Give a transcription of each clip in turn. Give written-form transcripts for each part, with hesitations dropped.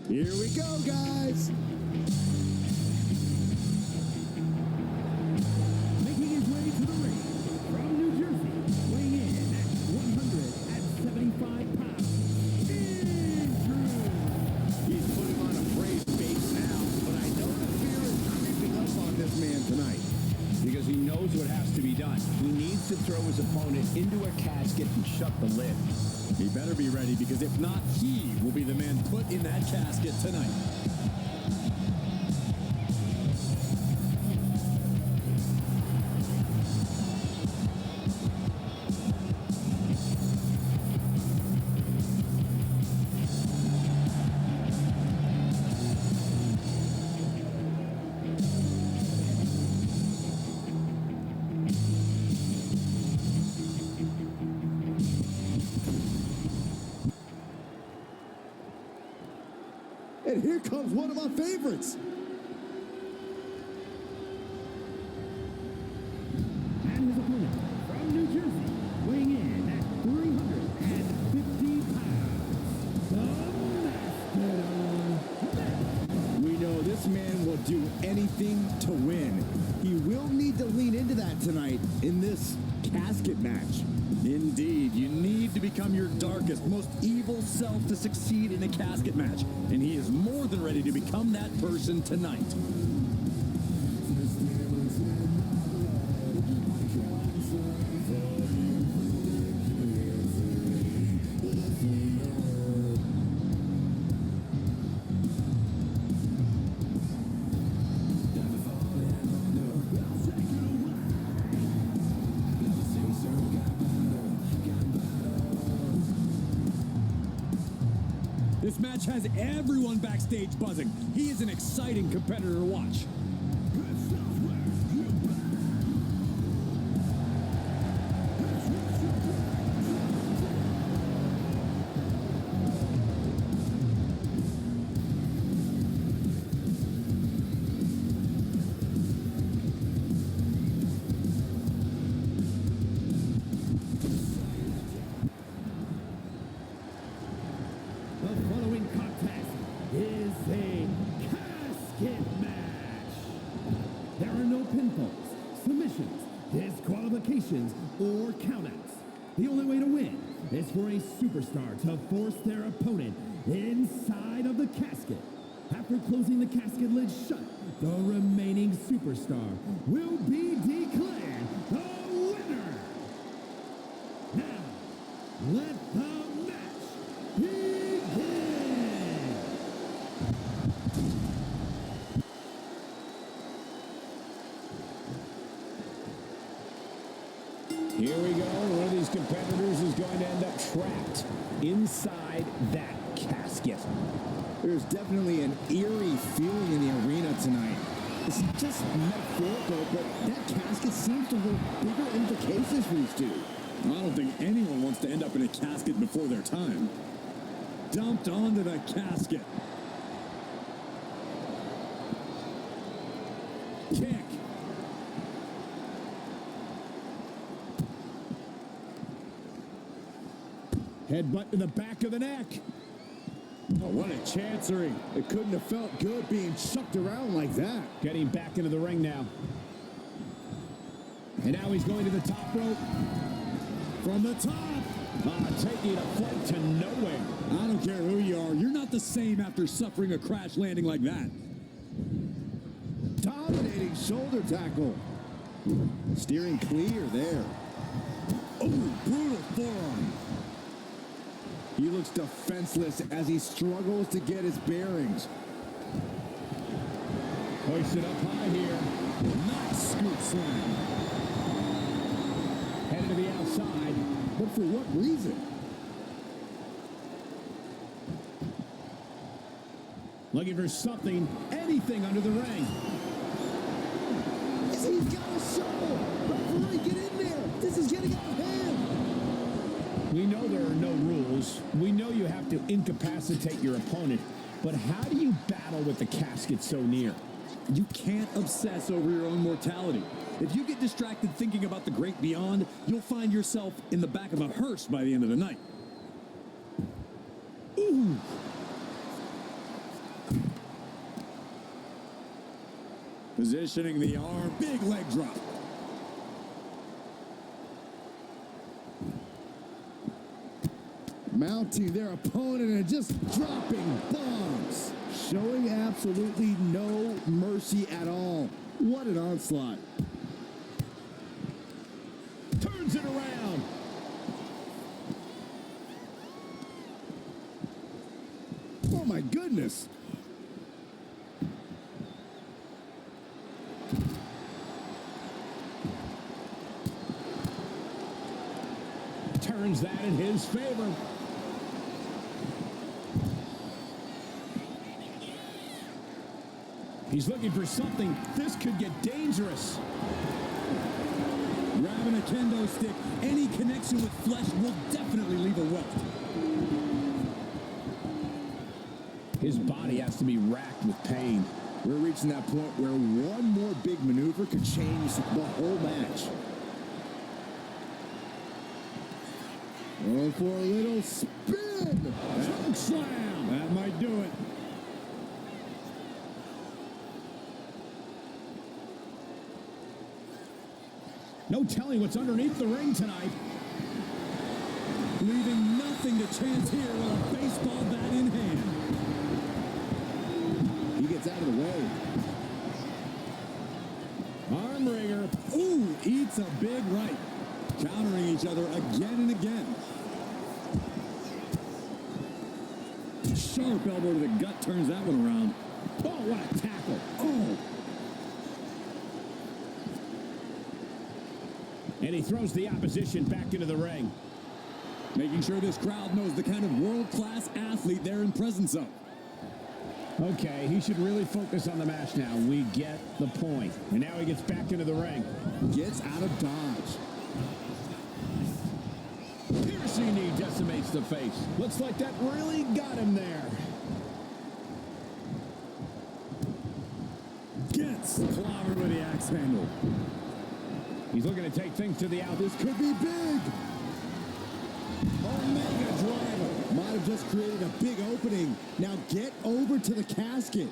Here we go, guys. Making his way to the ring from New Jersey, weighing in at 175 pounds, He's putting on a brave face now, but I know the fear is creeping up on this man tonight. Because he knows what has to be done. He needs to throw his opponent into a casket and shut the lid. He better be ready, because if not, he will be the man put in that casket tonight. And here comes one of my favorites. and his opponent from New Jersey, weighing in at 350 pounds, the Master. We know this man will do anything to win. He will need to lean into that tonight in this casket match. Indeed, you need to become your darkest, most evil self to succeed in a casket match. And he is more than ready to become that person tonight. This match has everyone backstage buzzing. He is an exciting competitor to watch. The following contest is a casket match. There are no pinfalls, submissions, disqualifications, or countouts. The only way to win is for a superstar to force their opponent inside of the casket. After closing the casket lid shut, the remaining superstar will be declared the winner. Now, let the match begin. Here we go. One of these competitors is going to end up trapped inside that casket. There's definitely an eerie feeling in the arena tonight. It's just metaphorical, but that casket seems to hold bigger implications for these two. I don't think anyone wants to end up in a casket before their time. Dumped onto the casket. Kick. Headbutt to the back of the neck. Oh, what a chancery. It couldn't have felt good being chucked around like that. Getting back into the ring now. And now he's going to the top rope. From the top. Taking a flight to nowhere. I don't care who you are. You're not the same after suffering a crash landing like that. Dominating shoulder tackle. Steering clear there. Oh, brutal forearm. He looks defenseless as he struggles to get his bearings. Hoisted up high here. Nice scoop slam. Headed to the outside. But for what reason? Looking for something, anything under the ring. He's got a shovel. Referee, get in there. This is getting out of hand. We know there are no rules. We know you have to incapacitate your opponent. But how do you battle with the casket so near? You can't obsess over your own mortality. If you get distracted thinking about the great beyond, you'll find yourself in the back of a hearse by the end of the night. Ooh. Positioning the arm, big leg drop. Mounting their opponent and just dropping bombs. Showing absolutely no mercy at all. What an onslaught. Turns it around. Oh my goodness. Turns that in his favor. He's looking for something. This could get dangerous. Grabbing a kendo stick, any connection with flesh will definitely leave a welt. His body has to be racked with pain. We're reaching that point where one more big maneuver could change the whole match. Going for a little spin. Choke slam. That might do it. No telling what's underneath the ring tonight. Leaving nothing to chance here with a baseball bat in hand. He gets out of the way. Arm wringer. Ooh, eats a big right. Countering each other again and again. Sharp elbow to the gut turns that one around. Oh, what a tackle. Oh. And he throws the opposition back into the ring. Making sure this crowd knows the kind of world-class athlete they're in presence of. Okay, he should really focus on the match now. We get the point. And now he gets back into the ring. Gets out of dodge. Piercing knee decimates the face. Looks like that really got him there. Gets clobbered with the axe handle. He's looking to take things to the out. This could be big. Omega driver. Might have just created a big opening. Now get over to the casket.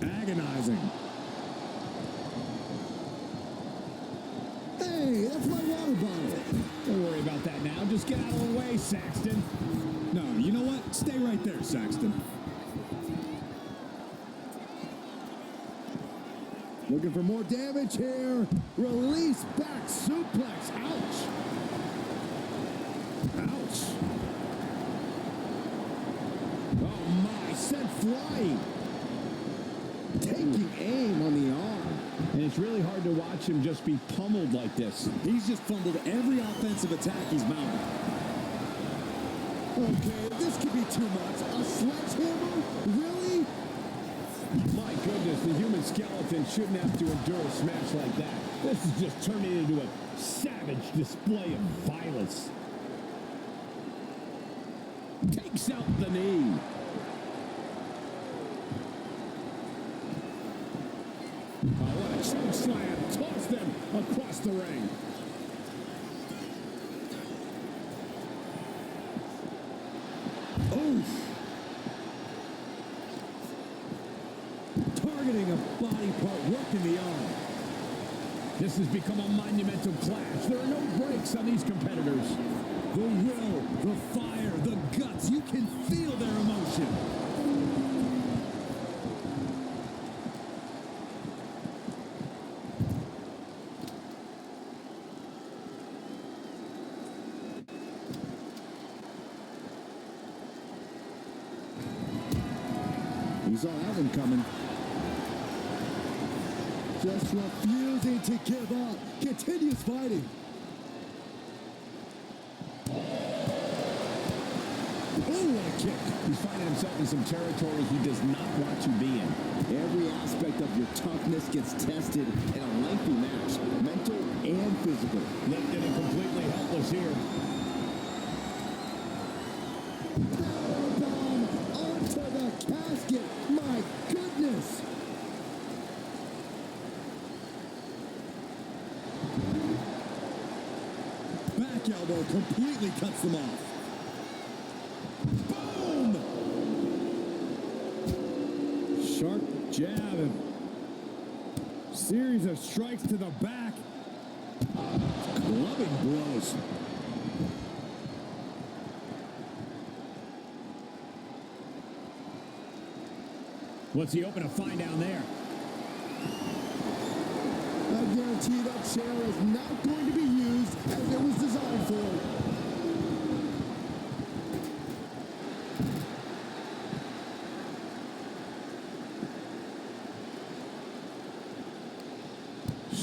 Agonizing. Hey, that's my water bottle. Don't worry about that now. Just get out of the way, Saxton. No, you know what? Stay right there, Saxton. Looking for more damage here. Release back suplex. Ouch. Ouch. Oh my, sent flying. Taking aim on the arm. And it's really hard to watch him just be pummeled like this. He's just fumbled every offensive attack he's mounted. Okay, this could be too much. A sledgehammer? Really? My goodness, the human skeleton shouldn't have to endure a smash like that. This is just turning into a savage display of violence. Takes out the knee. Oh, what a choke slam. Toss them across the ring. Oof. Targeting a body part, working the arm. This has become a monumental clash. There are no breaks on these competitors. The will, the fire, the guts, you can feel their emotion. You saw that one coming. Just refusing to give up. Continues fighting. what a kick. He's finding himself in some territory he does not want to be in. Every aspect of your toughness gets tested in a lengthy match, mental and physical. Lifted and completely helpless here. Powerbomb onto the casket. My goodness. Back elbow completely cuts them off. Boom! Sharp jab and series of strikes to the back. Clubbing blows. What's he open to find down there? I guarantee that chair is not going to be used as it was designed for.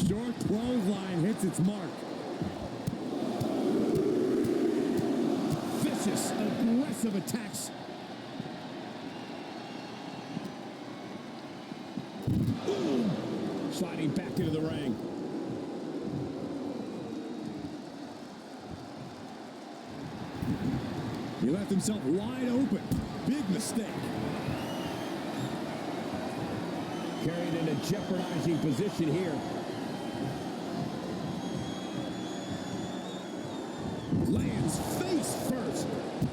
Short clothesline hits its mark. Vicious, aggressive attacks. Sliding back into the ring. He left himself wide open. Big mistake. Carried in a jeopardizing position here. Lands face first.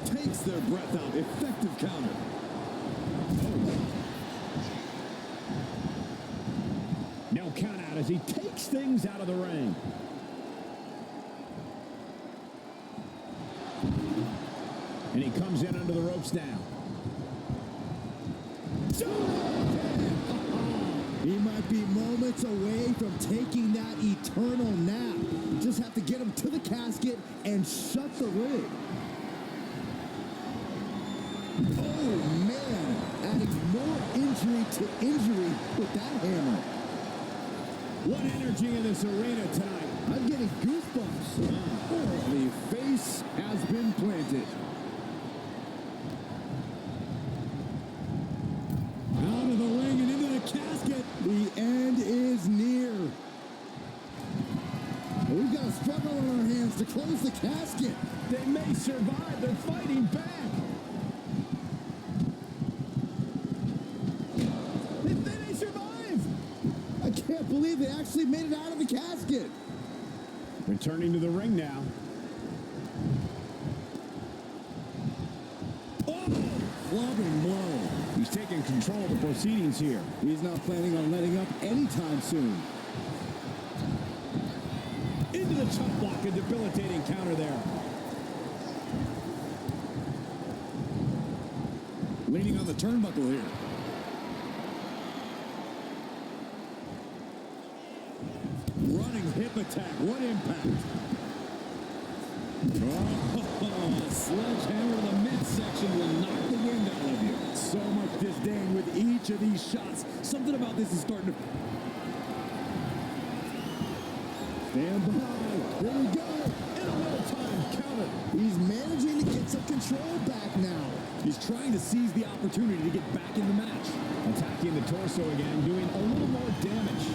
Takes their breath out. Effective counter. No count out as he takes things out of the ring. And he comes in under the ropes now. He might be moments away from taking that eternal nap. Just have to get him to the casket and shut the ring. Oh, man. Adding more injury to injury with that hammer. What energy in this arena tonight. I'm getting goosebumps. The face has been planted. Out of the ring and into the casket. The end is near. We've got a struggle on our hands to close the casket. They may survive. They're fighting back. They survive. I can't believe they actually made it out of the casket. Returning to the ring now. Clubbing blow. He's taking control of the proceedings here. He's not planning on letting up anytime soon. Into the chop block, a debilitating counter there. Leaning on the turnbuckle here. Running hip attack. What impact. Oh, sledgehammer to the midsection will knock the wind out of you. So much disdain with each of these shots. Something about this is starting to... Stand by. Here we go. In a little time, counter. He's managing to get some control back now. He's trying to seize the opportunity to get back in the match. Attacking the torso again, doing a little more damage.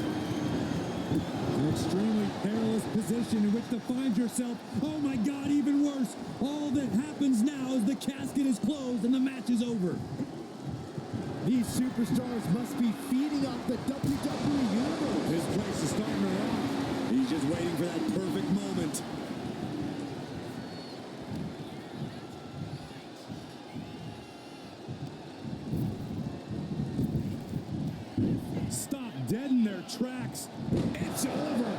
An extremely perilous position in which to find yourself. Oh my God, even worse. All that happens now is the casket is closed and the match is over. These superstars must be feeding off the WWE Universe. His place is starting to rock. He's just waiting for that perfect moment. Stop dead in their tracks. It's over.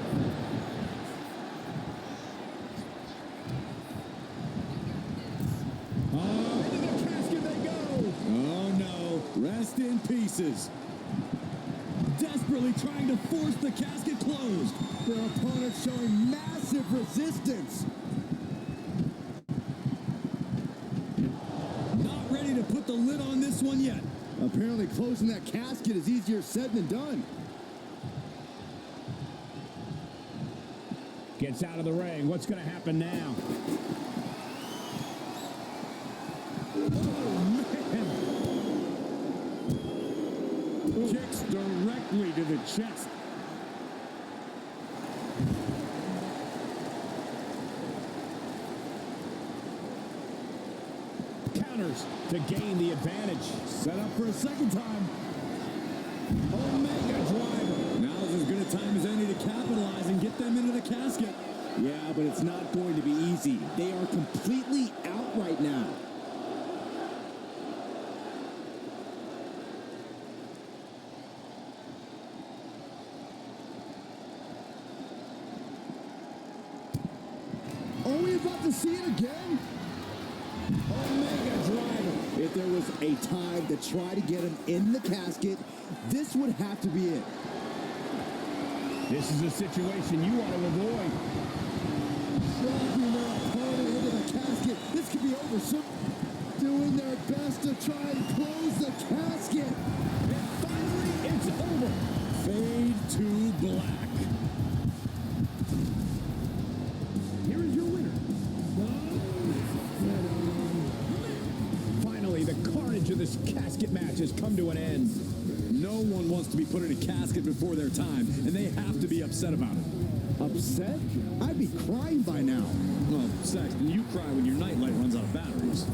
Into the casket they go. Oh no, rest in pieces. Desperately trying to force the casket closed. Their opponent showing massive resistance. Not ready to put the lid on this one yet. Apparently closing that casket is easier said than done. Gets out of the ring. What's going to happen now? directly to the chest. Counters to gain the advantage. Set up for a second time. Omega driver. Now's as good a time as any to capitalize and get them into the casket. Yeah, but it's not going to be easy. They are completely out right now. Are we about to see it again? Omega driver. If there was a time to try to get him in the casket, this would have to be it. This is a situation you want to avoid. Dropping their opponent into the casket. This could be over soon. Doing their best to try and close the casket. And finally, it's over. Fade to black. Here is your winner. Finally, the carnage of this casket match has come to an end. No one wants to be put in a casket before their time, and they have to be upset about it. Upset? I'd be crying by now. Well, Saxton, you cry when your nightlight runs out of batteries.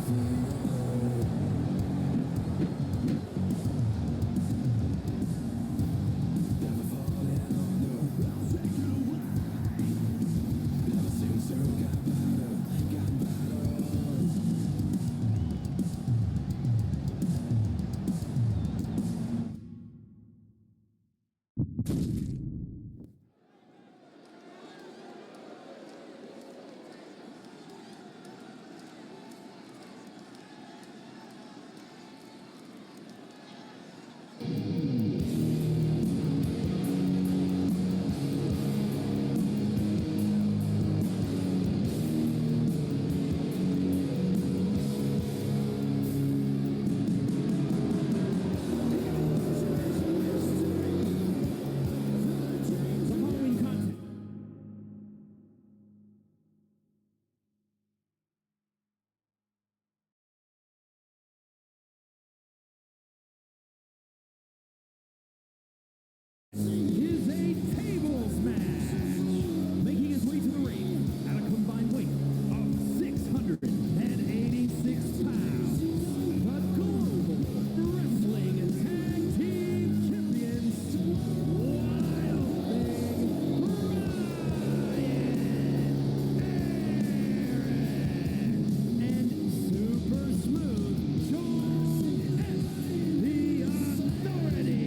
Is a tables match. Making his way to the ring at a combined weight of 686 pounds. The Global Wrestling Tag Team Champions, Wild Thing Brian and Super Smooth George S. The Authority.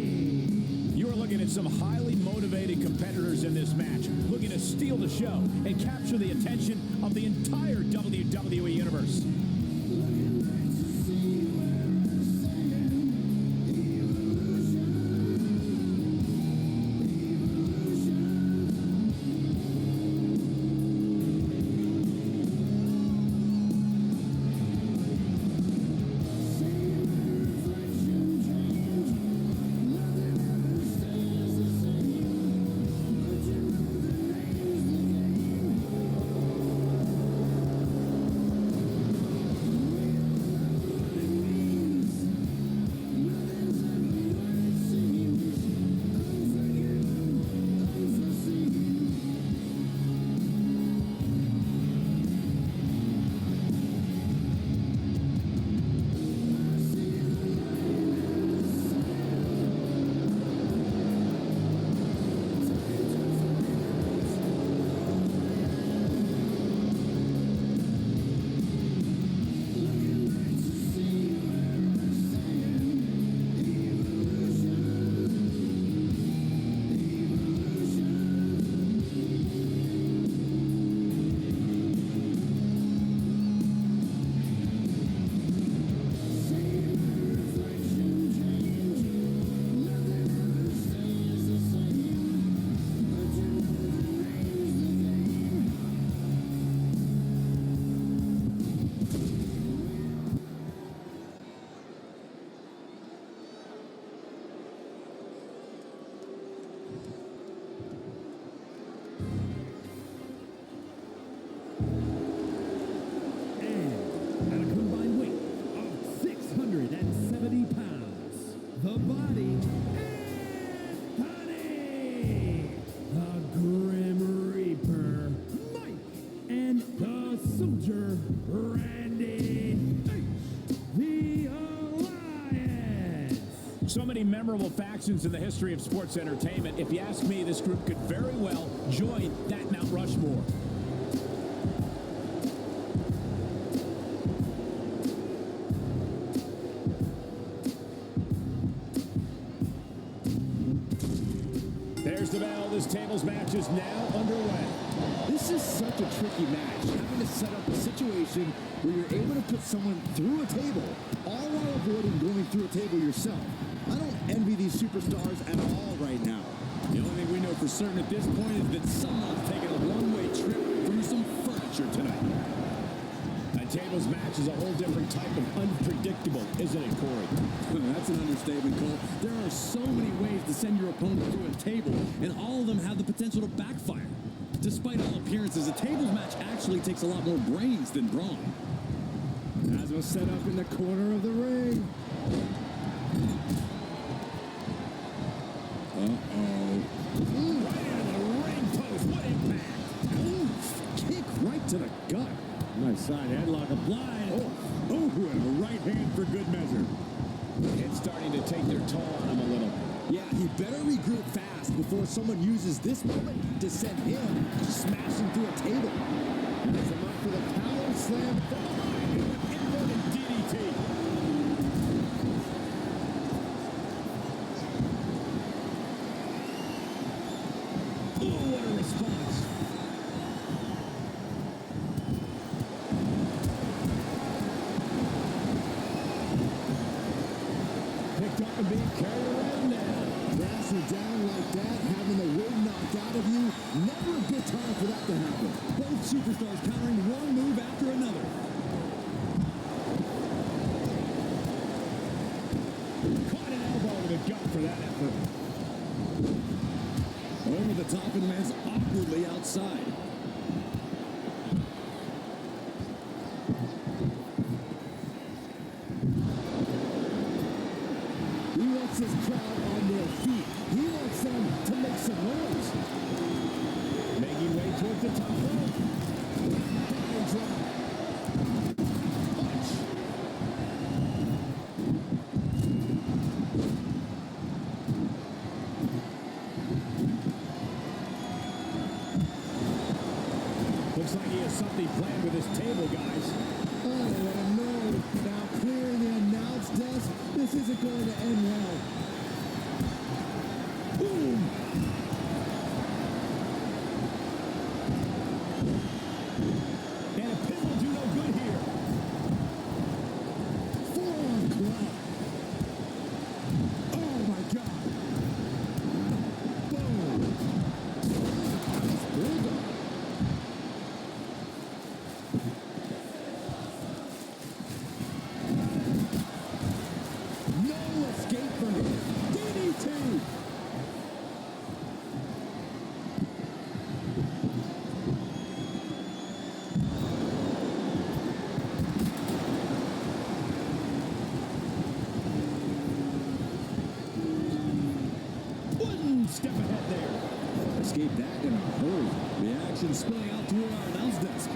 You are looking at some highly motivated competitors in this match, looking to steal the show and capture the attention of the entire WWE Universe. memorable factions in the history of sports entertainment. If you ask me, this group could very well join that Mount Rushmore. There's the bell. This table's match is now underway. This is such a tricky match, having to set up a situation where you're able to put someone through a table, all while avoiding going through a table yourself. I don't envy these superstars at all right now. The only thing we know for certain at this point is that someone's taking a one-way trip through some furniture tonight. A tables match is a whole different type of unpredictable, isn't it, Corey? That's an understatement, Cole. There are so many ways to send your opponent through a table, and all of them have the potential to backfire. Despite all appearances, a tables match actually takes a lot more brains than brawn. As was set up in the corner of the ring. Right into the ring post. What impact! Oof, kick right to the gut. Nice side headlock applied. Oh, and a right hand for good measure. It's starting to take their toll on him a little. Yeah, he better regroup fast before someone uses this moment to send him smashing through a table. Sets him up for the power slam from behind. Inverted DDT. Oh, what a response. Picked up and being carried around now. Crashing down like that, having the wind knocked out of you, never a good time for that to happen. Both superstars countering one move after another. Caught an elbow to the gut for that effort. Over the top and lands awkwardly outside. He wants his crowd on their feet. He wants them to make some noise. Making way towards the top rope. Body drop. Punch. Looks like he has something planned with his table, guys. Oh, what a no. Now clearing the announce desk. This isn't going to end well. Boom. And a pin will do no good here. Forearm club. Oh, my God. Boom. Nice bulldog. No escape from him. DDT. One step ahead there. Escape that in a hurry. The action spilling out toward our announce desk.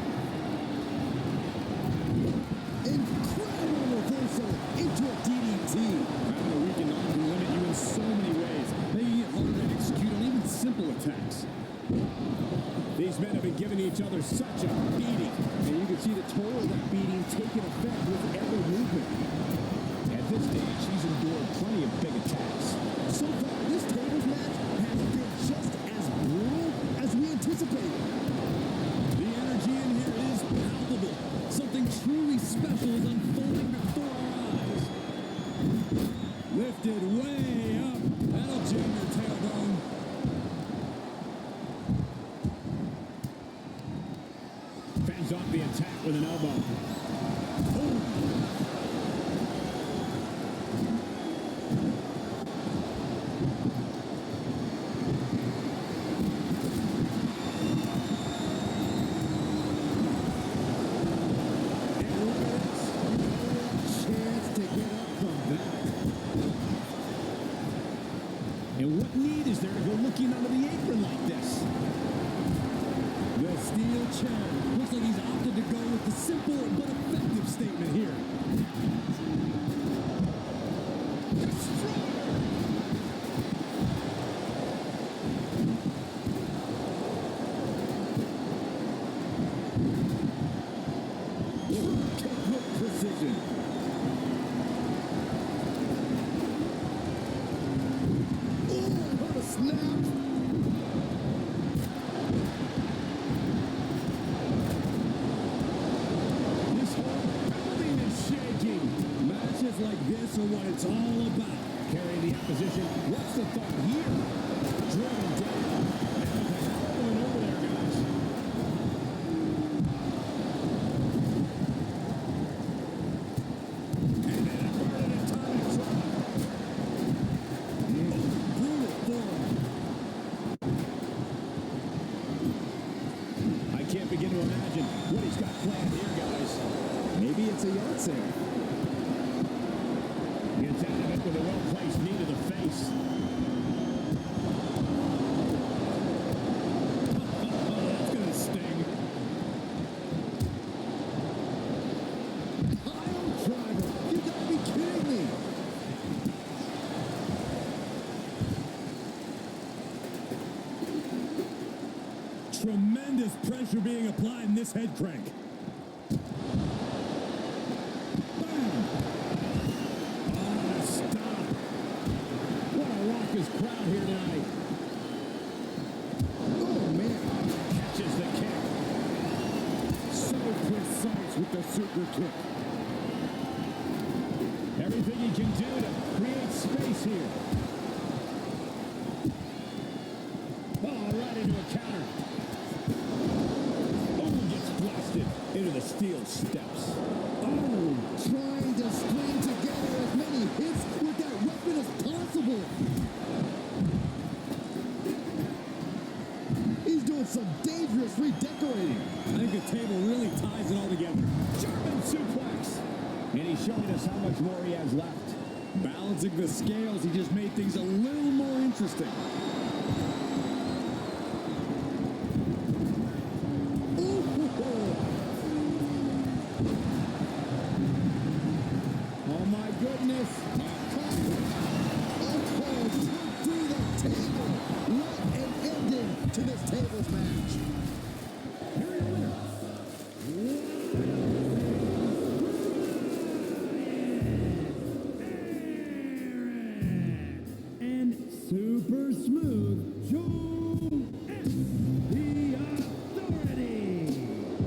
Incredible reversal into a DDT. Having a weakened arm can limit you in so many ways, making it harder to execute on even simple attacks. These men have been giving each other such a beating. And you can see the toll of that beating taking effect with every movement. At this stage, he's endured plenty of big attacks. So far, this tables match has been just as brutal as we anticipated. The energy in here is palpable. Something truly special is unfolding before our eyes. Lifted way up. That'll jam your tailbone. Fends off the attack with an elbow. Chance to get up from that. And what need is there to go looking under the apron like this? The steel chair. Looks like he's opted to go with the simple but for what it's all about. Carrying the opposition. What's the thought here? Driven down. That was a hell of a maneuver there, guys. And then averted atomic drop. Brutal form. I can't begin to imagine what he's got planned here, guys. Maybe it's a yard sale. Gets out of it with a well-placed knee to the face. That's going to sting. Pile driver. You gotta be kidding me. Tremendous pressure being applied in this head crank. His crowd here tonight. Oh, man. Catches the kick. So precise with the super kick. Everything he can do to create space here. Oh, right into a counter. Oh, gets blasted into the steel steps. Oh, trying to string together as many hits with that weapon as possible. He's doing some dangerous redecorating. I think the table really ties it all together. German suplex. And he's showing us how much more he has left. Balancing the scales, he just made things a little more interesting. Oh, my goodness. Through the table. What an ending to this tables match. Here are your winners. And super smooth, Joe S. The Authority.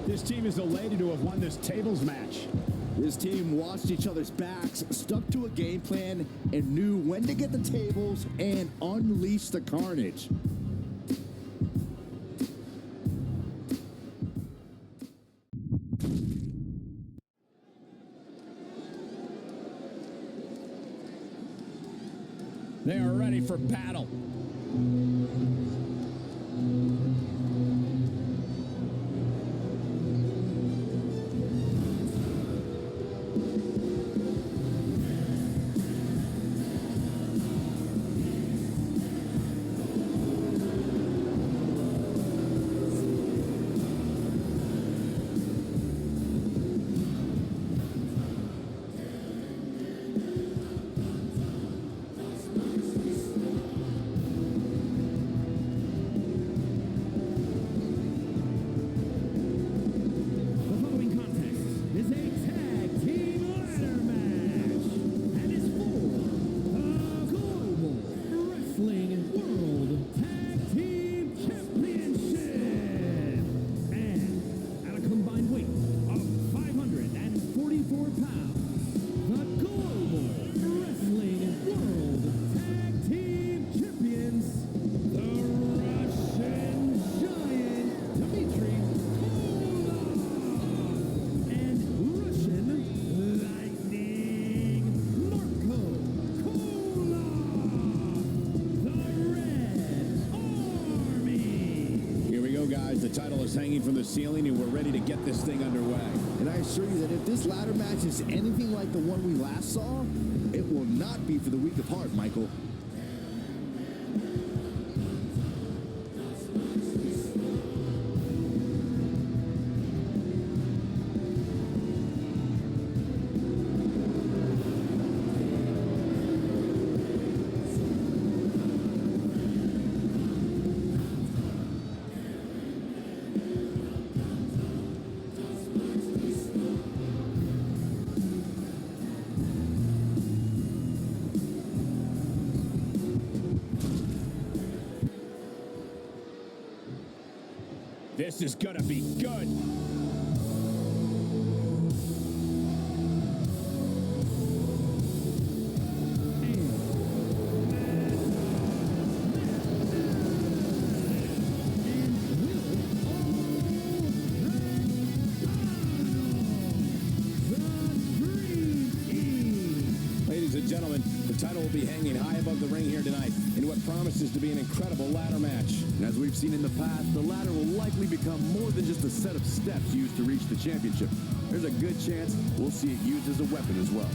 This team is elated to have won this tables match. This team watched each other's backs, stuck to a game plan, and knew when to get the tables and unleash the carnage. They are ready for battle. Hanging from the ceiling, and we're ready to get this thing underway. And I assure you that if this ladder match is anything like the one we last saw, it will not be for the weak of heart, Michael. This is gonna be good. gentlemen, the title will be hanging high above the ring here tonight in what promises to be an incredible ladder match. As we've seen in the past, the ladder will likely become more than just a set of steps used to reach the championship. There's a good chance we'll see it used as a weapon as well.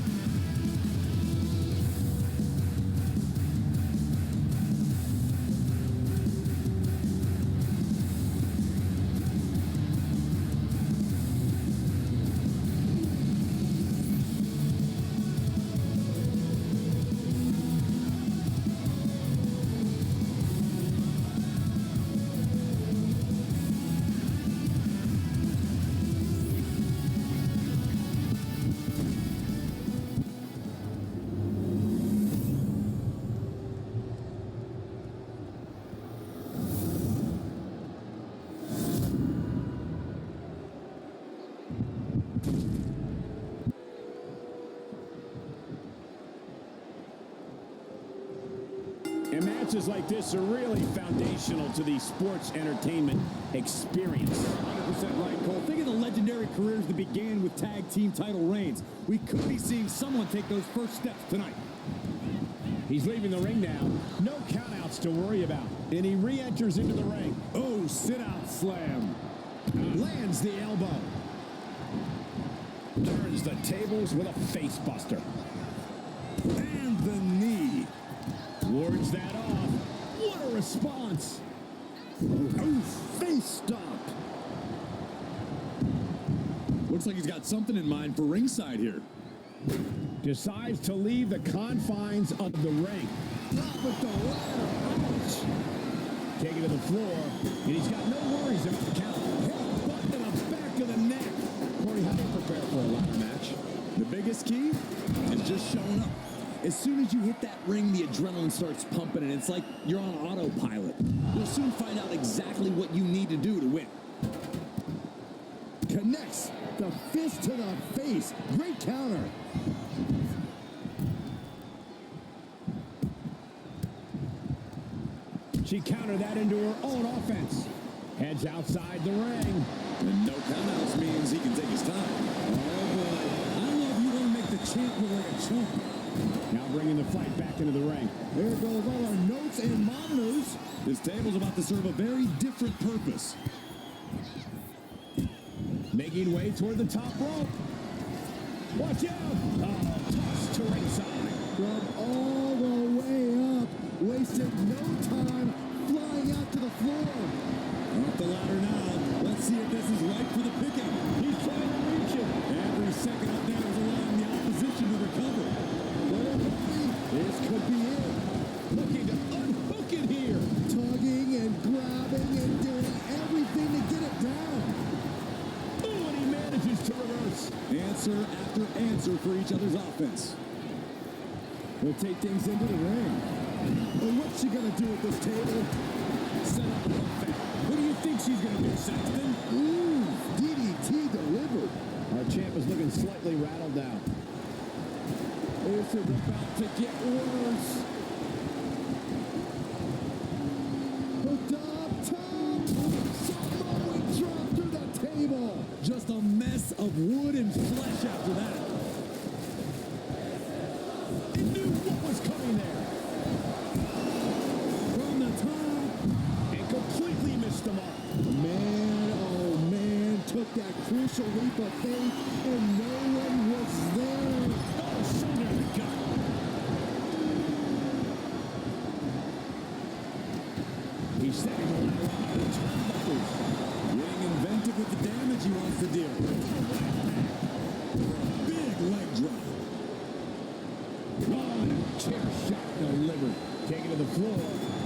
And matches like this are really foundational to the sports entertainment experience. 100% right, Cole. Think of the legendary careers that began with tag team title reigns. We could be seeing someone take those first steps tonight. He's leaving the ring now. No countouts to worry about. And he re-enters into the ring. Oh, sit-out slam. Lands the elbow. Turns the tables with a face buster. And the knee. Wards that off. What a response. Oh, face stop. Looks like he's got something in mind for ringside here. Decides to leave the confines of the ring. Not with the ladder. Ouch. Taking to the floor. And he's got no worries about the count. Headbutt to the back of the neck. Corey, how do you prepare for a ladder match? The biggest key is just showing up. As soon as you hit that ring, the adrenaline starts pumping, and it's like you're on autopilot. You'll soon find out exactly what you need to do to win. Connects the fist to the face. Great counter. She countered that into her own offense. Heads outside the ring. And no countouts means he can take his time. Oh, boy. I don't know if you want to make the champ look like a chump. Now bringing the fight back into the ring. There goes all our notes and monitors. This table's about to serve a very different purpose. Making way toward the top rope. Watch out! Oh, toss to ringside. From all the way up. Wasted no time flying out to the floor. Off the ladder now. Let's see if this is right for the picking. He's trying to reach it. Every second up there is allowing the opposition to recover. This could be it. Looking to unhook it here. Tugging and grabbing and doing everything to get it down. Oh, and he manages to reverse. Answer after answer for each other's offense. We'll take things into the ring. And what's she gonna do with this table? Set up a buffet. What do you think she's going to do, Saxton? Ooh, DDT delivered. Our champ is looking slightly rattled out. This is about to get worse. Hooked up top. Samoan drop through the table. Just a mess of wood and flesh after that. He knew what was coming there. From the top. And completely missed the mark. Man, oh man, took that crucial leap of faith and no one was there. Oh, shoulder to the gut. He's setting the ladder up on the turnbuckles. Getting inventive with the damage he wants to deal. Big leg drop. Oh, and a chair shot delivered. Taken to the floor.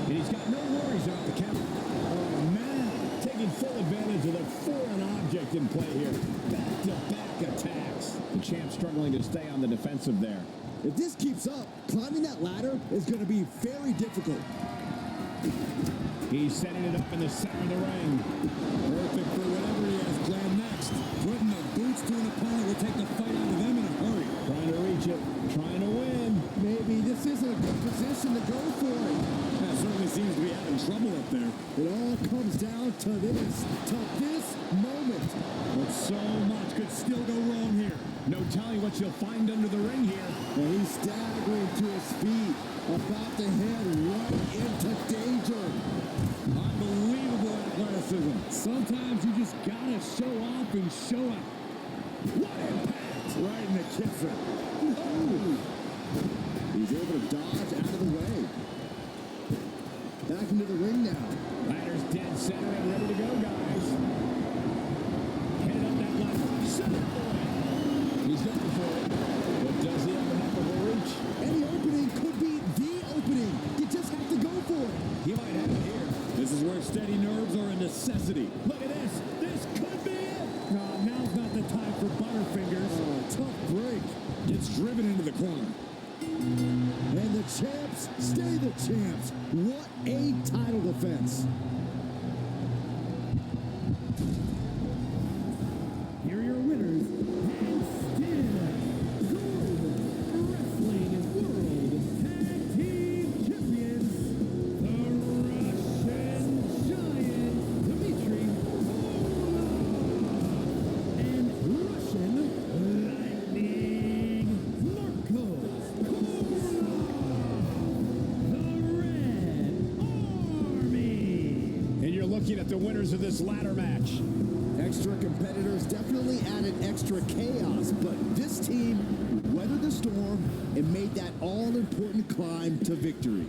And he's got no worries about the count. Oh, man. Taking full advantage of the foreign object in play here. Back-to-back attacks. The champ struggling to stay on the defensive there. If this keeps up, climbing that ladder is going to be very difficult. He's setting it up in the center of the ring. Perfect for whatever he has planned next. Putting the boots to an opponent will take the fight out of them in a hurry. Trying to reach it. Trying to win. Maybe this isn't a good position to go for it. That certainly seems to be having in trouble up there. It all comes down to this moment. But so much could still go wrong here. No telling what you'll find under the ring here. And he's staggering to his feet, about to head right into danger. Unbelievable athleticism. Sometimes you just gotta show off and show out. What impact! Right in the kisser. Oh. He's able to dodge out of the way. Back into the ring now. Ladder's dead center and ready to go, guys. Headed up that ladder. Center away. He's going for it. But does he have enough of a reach? Any opening could be the opening. You just have to go for it. He might have it here. This is where steady nerves are a necessity. Look at this. This could be it. Now's not the time for butterfingers. Oh, tough break. Gets driven into the corner. And the champs stay the champs. What a title defense. Here are your winners, and still Gold Wrestling World Tag Team Champions, the Russian Giant Dmitry Volkov and Russian Lightning Marco the Red Army. And you're looking at the winners of this ladder match. Extra competitors definitely added extra chaos, but this team weathered the storm and made that all-important climb to victory.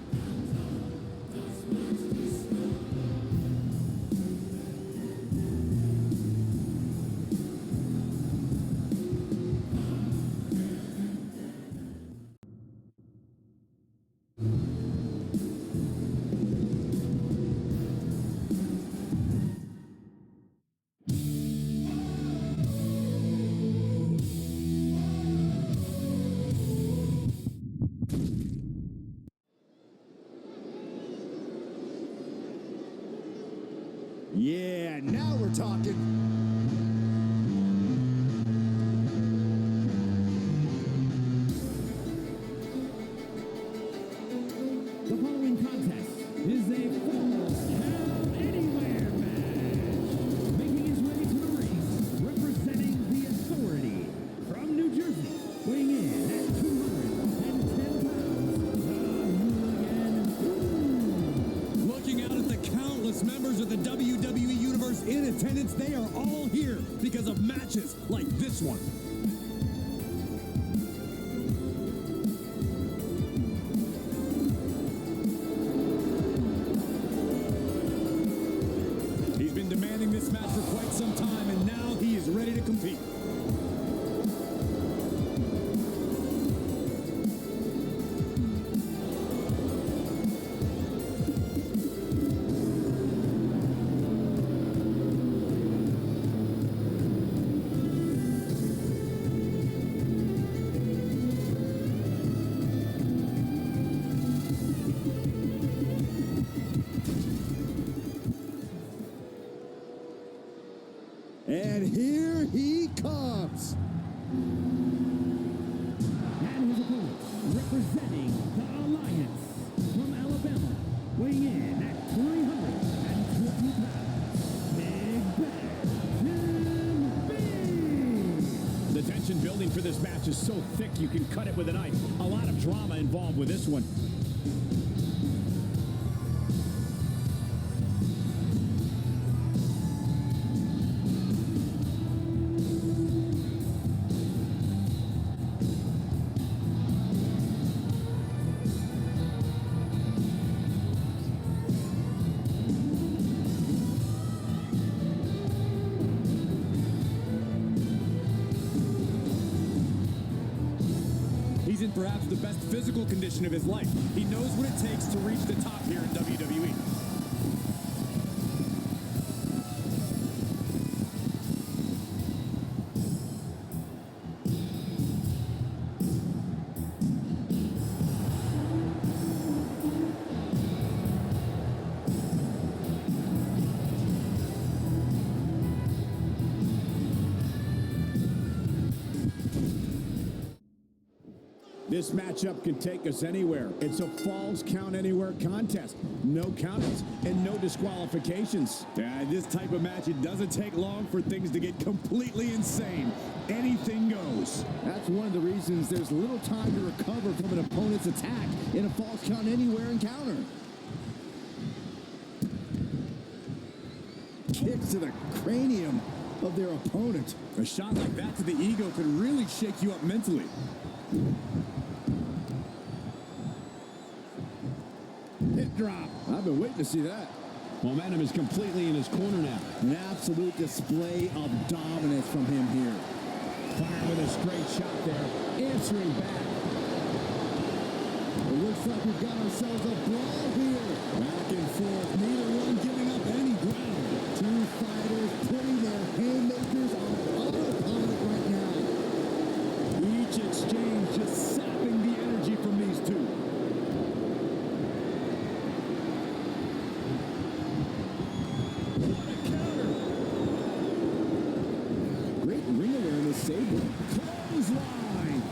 Yeah, now we're talking. The following contest is a Falls Count Anywhere match. Making his way to the ring, representing the Authority from New Jersey, weighing in at 210 pounds, the Hooligan. Looking out at the countless members of the WWE Universe in attendance, they are all here because of matches like this one. He's been demanding this match for quite some time, and now he is ready to compete. And here he comes. And his opponent, representing the Alliance from Alabama, weighing in at 320 pounds, Big Bad Jim B. The tension building for this match is so thick you can cut it with a knife. A lot of drama involved with this one. He's in perhaps the best physical condition of his life. He knows what it takes to reach the top here in WWE. This matchup can take us anywhere. It's a falls count anywhere contest. No countouts and no disqualifications. Yeah, this type of match, it doesn't take long for things to get completely insane. Anything goes. That's one of the reasons there's little time to recover from an opponent's attack in a falls count anywhere encounter. Kicks to the cranium of their opponent. A shot like that to the ego could really shake you up mentally. Hip drop. I've been waiting to see that. Momentum is completely in his corner now. An absolute display of dominance from him here. Firing with a straight shot there. Answering back. It looks like we've got ourselves a brawl here. Back and forth, neither one giving up any ground. Two fighters putting their haymakers on autopilot right now. Each exchange just sapping the energy from these two. What a counter! Great ring awareness, Sable. Clothesline!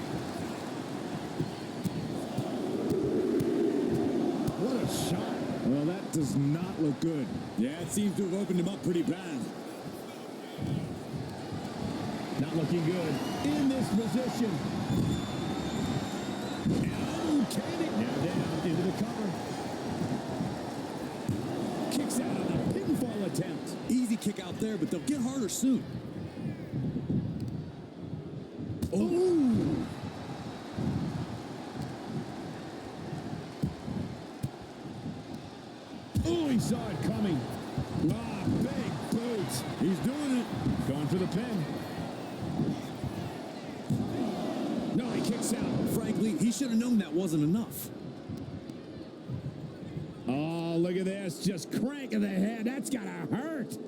What a shot. Well, that does not look good. Yeah, it seems to have opened him up pretty bad. Not looking good. In this position. Okay. Now down into the cover. Kicks out on a pinfall attempt. Easy kick out there, but they'll get harder soon. Ooh. Oh, he saw it coming. Ah, big boots. He's doing it. Going for the pin. No, he kicks out. Frankly, he should have known that wasn't enough. Oh, look at this. Just cranking the head. That's got to hurt.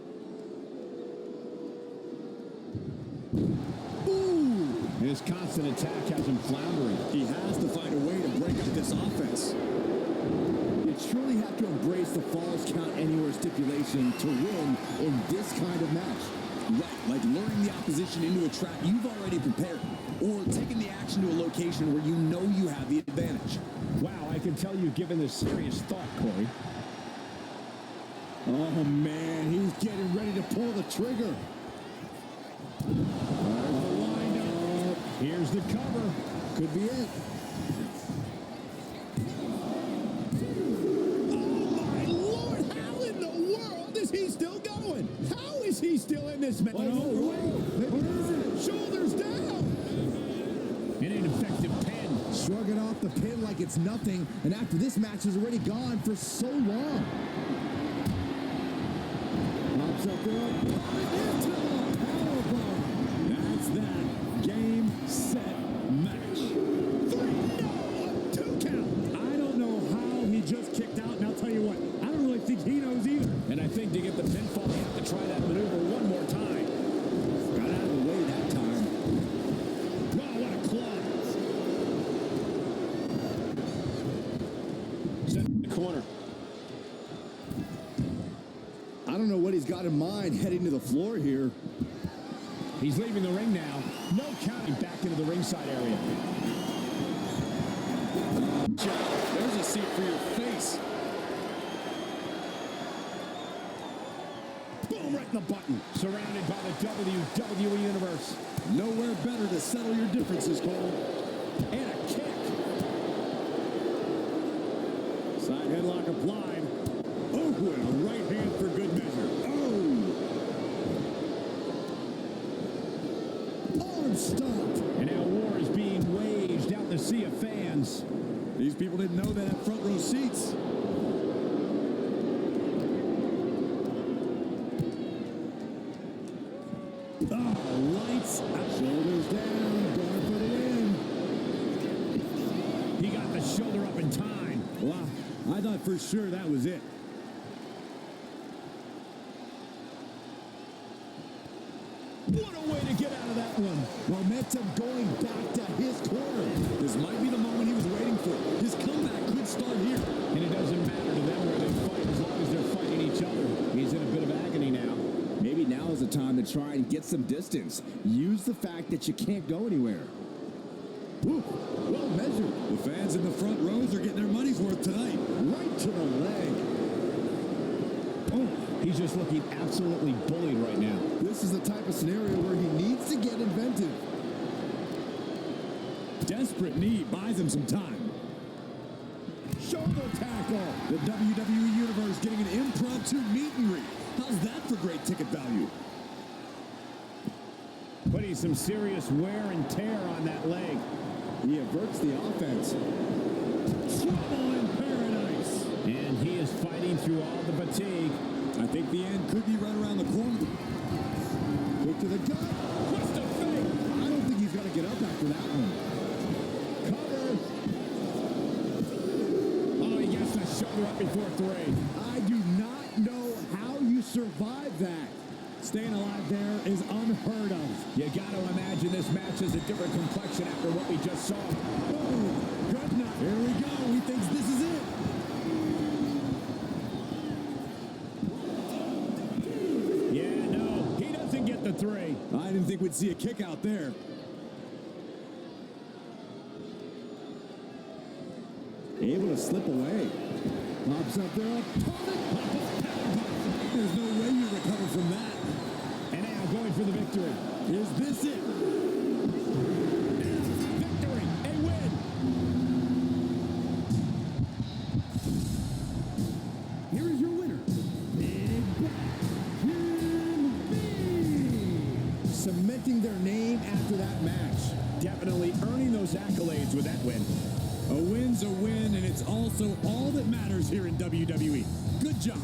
Ooh. His constant attack has him floundering. He has to find a way to break up this offense. You truly have to embrace the falls count anywhere stipulation to win in this kind of match. Right, like luring the opposition into a trap you've already prepared, or taking the action to a location where you know you have the advantage. Wow, I can tell you've given this serious thought, Corey. Oh, man, he's getting ready to pull the trigger. Here's the cover. Could be it. Oh, my Lord. How in the world is he still going? How is he still in this match? Oh, no, wait. What is it? Shoulders down. An ineffective pin. Shrugging off the pin like it's nothing, and after this match is already gone for so long. Pops up there. Into the powerbomb. That's that. Game, set, match. 3, no, 2 count. I don't know how he just kicked out, and I'll tell you what, I don't really think he knows either. And I think to get the pinfall, you have to try that maneuver one more time. Got out of the way that time. Wow, what a club. Set in the corner. I don't know what he's got in mind heading to the floor here. He's leaving the ring now. No counting back into the ringside area. There's a seat for your face. Boom, right in the button. Surrounded by the WWE Universe. Nowhere better to settle your differences, Cole. And a kick. Side headlock applied. Oh, and a right hand for good measure. Oh! Arm stomped. And now war is being waged out in the sea of fans. These people didn't know they had front row seats. Oh, lights out. Shoulders down. Going for the win. He got the shoulder up in time. Wow. I thought for sure that was it. What a way to get out of that one. Momentum going back to his corner. This might be the moment he was waiting for. His comeback could start here. And it doesn't matter to them where they fight as long as they're fighting each other. He's in a bit of agony now. Maybe now is the time to try and get some distance. Use the fact that you can't go anywhere. Ooh, well measured. The fans in the front rows are getting their money's worth tonight. Right to the leg. Oh, he's just looking absolutely bullied right now. This is the type of scenario where he needs to get inventive. Desperate knee buys him some time. Shoulder tackle. The WWE Universe getting an impromptu meet and greet. How's that for great ticket value? Putting some serious wear and tear on that leg. He averts the offense. Trouble in paradise. And he is fighting through all the fatigue. I think the end could be right around the corner. Quick to the gut. What's the fake? I don't think he's going to get up after that one. Cover. Oh, he gets the shoulder up before 3. I do not know how you survive that. Staying alive there is unheard of. You got to imagine this match is a different complexion after what we just saw. Boom. Good night. Here we go. He thinks this is it. Yeah, no, he doesn't get the 3. I didn't think we'd see a kick out there. Able to slip away. Pops up there. There's no way you recover from that. And now going for the victory. Is this it? Victory, a win. Here is your winner, Big Black Cementing their name after that match. Definitely earning those accolades with that win. A win's a win, and it's also all that matters here in WWE. Good job.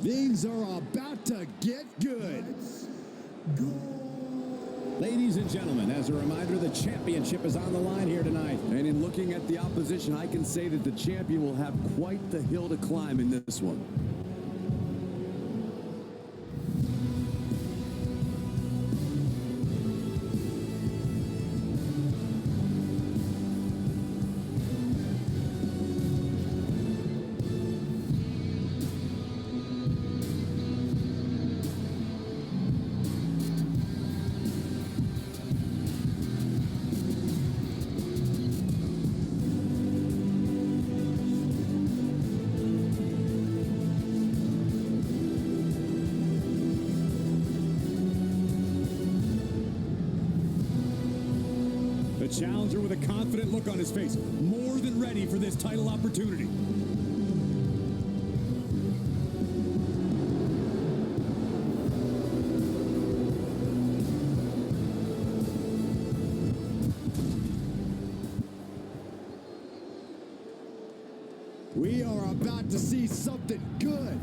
Things are about to get good. Ladies and gentlemen, as a reminder, the championship is on the line here tonight. And in looking at the opposition, I can say that the champion will have quite the hill to climb in this one. Challenger with a confident look on his face, more than ready for this title opportunity. We are about to see something good.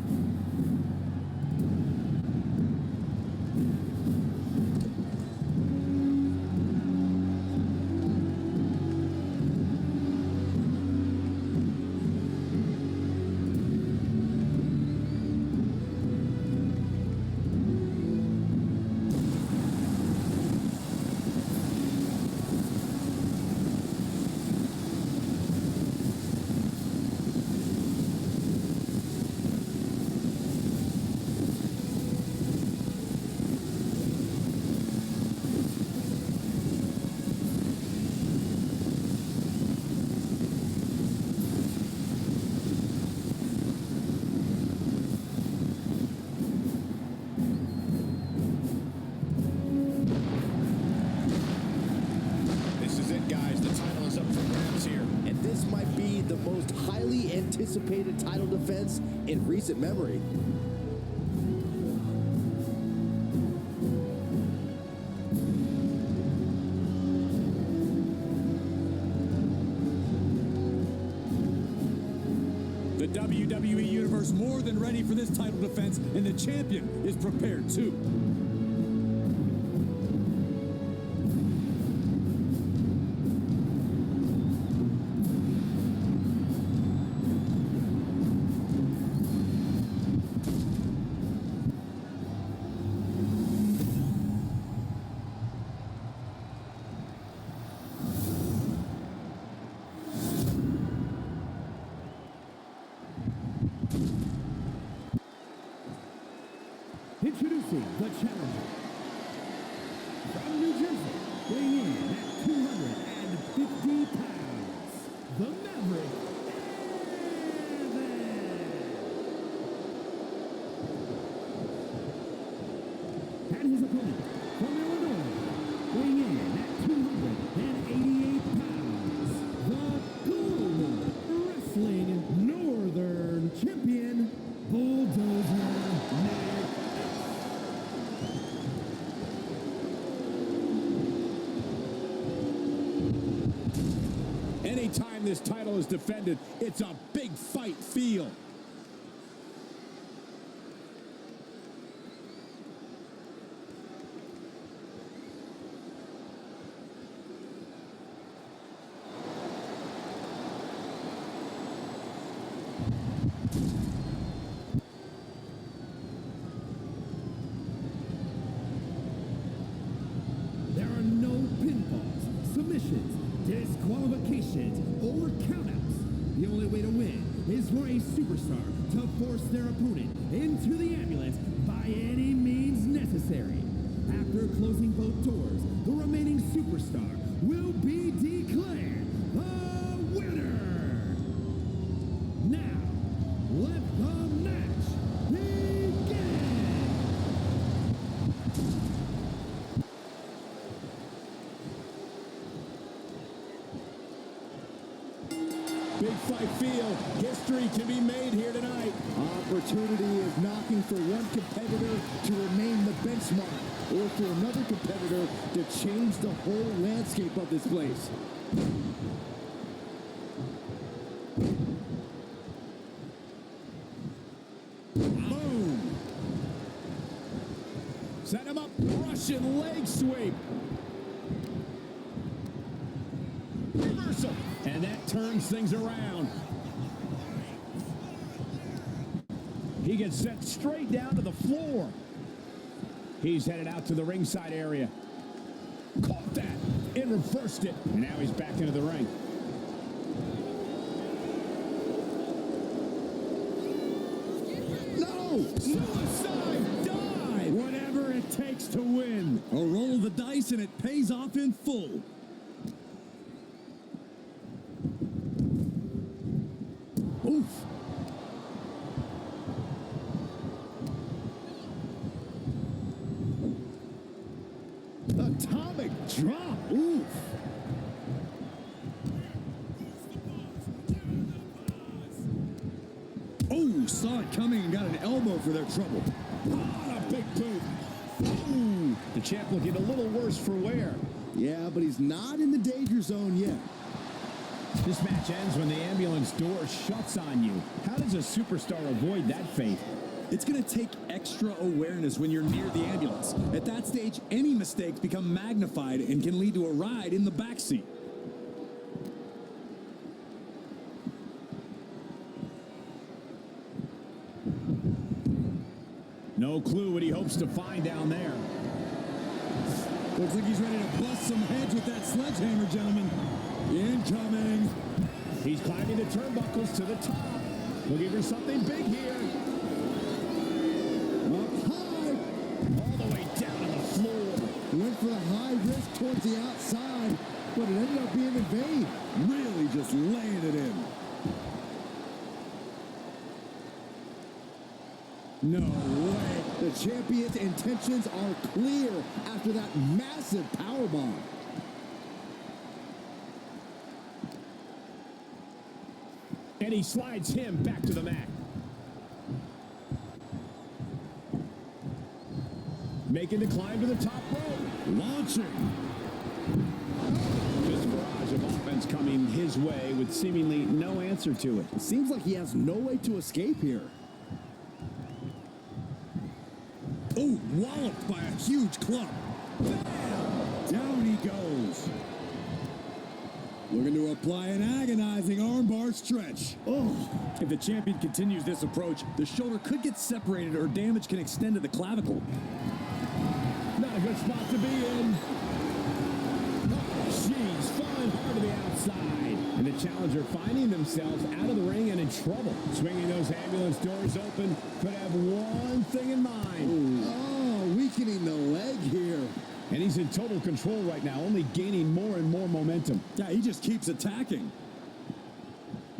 anticipated title defense in recent memory. The WWE Universe more than ready for this title defense, and the champion is prepared too. Introducing the challenger. From New Jersey, weighing in at 250 pounds, the Maverick, and his opponent from Illinois, weighing in at 288 pounds, the Global Wrestling Northern Champion, Bulldozer Nick. Anytime this title is defended, it's a big fight feel. There are no pinfalls, submissions, disqualifications, or countouts. The only way to win is for a superstar to force their opponent into the ambulance by any means necessary. After closing both doors, the remaining superstar will be declared the winner. Now, let the match begin. Big fight feel. History can be made here tonight. Opportunity is knocking for one competitor to remain the benchmark, or for another competitor to change the whole landscape of this place. Boom. Set him up. Russian leg sweep. Reversal. And that turns things around. He gets sent straight down to the floor. He's headed out to the ringside area. Caught that and reversed it. And now he's back into the ring. No! Suicide dive. Whatever it takes to win. A roll of the dice and it pays off in full. Oof. Atomic drop! Oof! Oh, saw it coming and got an elbow for their trouble. On a big boot. Ooh, the champ looking a little worse for wear. Yeah, but he's not in the danger zone yet. This match ends when the ambulance door shuts on you. How does a superstar avoid that fate? It's going to take extra awareness when you're near the ambulance. At that stage, any mistakes become magnified and can lead to a ride in the backseat. No clue what he hopes to find down there. Looks like he's ready to bust some heads with that sledgehammer, gentlemen. Incoming. He's climbing the turnbuckles to the top. Looking for something big here. Up high. All the way down on the floor. Went for the high risk towards the outside, but it ended up being in vain. Really just laying it in. No way. The champion's intentions are clear after that massive powerbomb. And he slides him back to the mat. Making the climb to the top rope. Launching. This barrage of offense coming his way with seemingly no answer to it. It seems like he has no way to escape here. Oh, walloped by a huge club. Bam! Down he goes. Looking to apply an agonizing armbar stretch. Oh, if the champion continues this approach, the shoulder could get separated or damage can extend to the clavicle. Not a good spot to be in. Oh, jeez, falling hard to the outside. And the challenger finding themselves out of the ring and in trouble. Swinging those ambulance doors open, could have one thing in mind. Oh, weakening the leg here. And he's in total control right now, only gaining more and more momentum. Yeah, he just keeps attacking.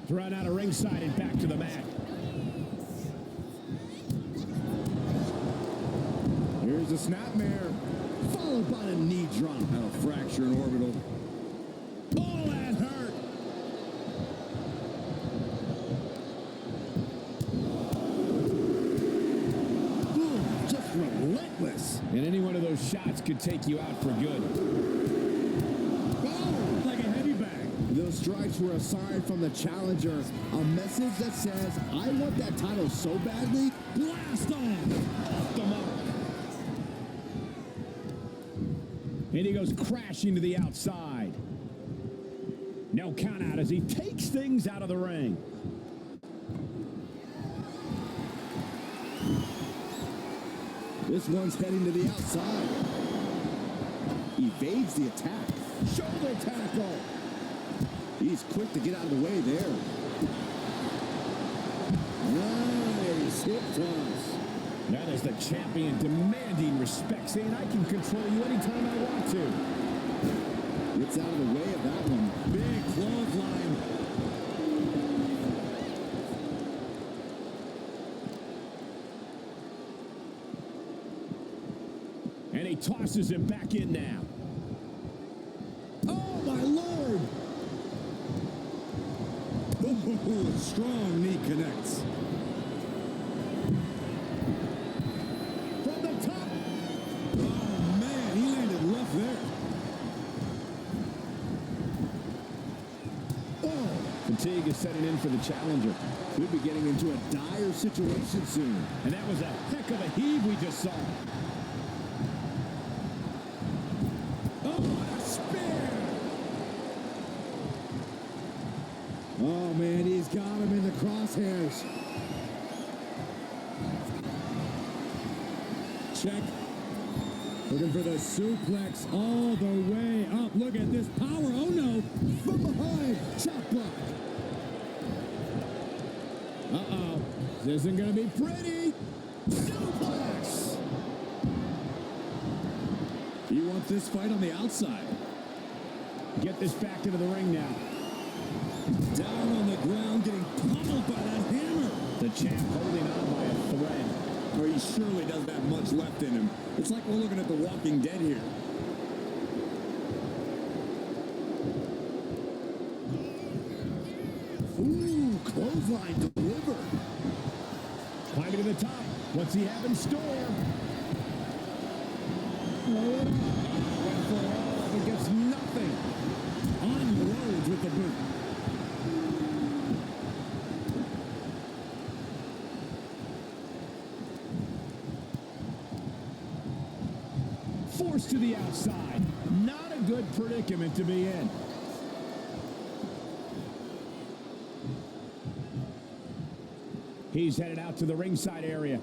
Thrown out of ringside and back to the mat. Here's a snapmare, followed by a knee drop. That'll fracture an orbital. Oh, that hurt. Ooh, just relentless. And any one of those shots could take you out for good. Oh, Like a heavy bag. those strikes were a sign from the challenger, a message that says, I want that title so badly. Blast off. Them up. And he goes crashing to the outside. No count out as he takes things out of the ring. This one's heading to the outside. Evades the attack. Shoulder tackle. He's quick to get out of the way there. Nice hip toss. That is the champion demanding respect, saying I can control you anytime I want to. Gets out of the way of that one. Big clothesline. And he tosses him back in now. Oh, my Lord. Oh, strong knee connects. From the top. Oh, man, he landed rough there. Fatigue is setting in for the challenger. Could be getting into a dire situation soon. And that was a heck of a heave we just saw. Oh, a spear. Oh, man, he's got him in the crosshairs. Check. Looking for the suplex all the way up. Look at this power. Oh, no. From behind, chop block. Uh-oh. This isn't going to be pretty. Suplex. You want this fight on the outside. Get this back into the ring now. Down on the ground, getting pummeled by that hammer. The champ holding on by a thread. Or he surely doesn't have much left in him. It's like we're looking at The Walking Dead here. Ooh, clothesline delivered. Climbing to the top. What's he have in store? Went for all, but gets nothing. Unloads with the boot. Forced to the outside. Not a good predicament to be in. He's headed out to the ringside area.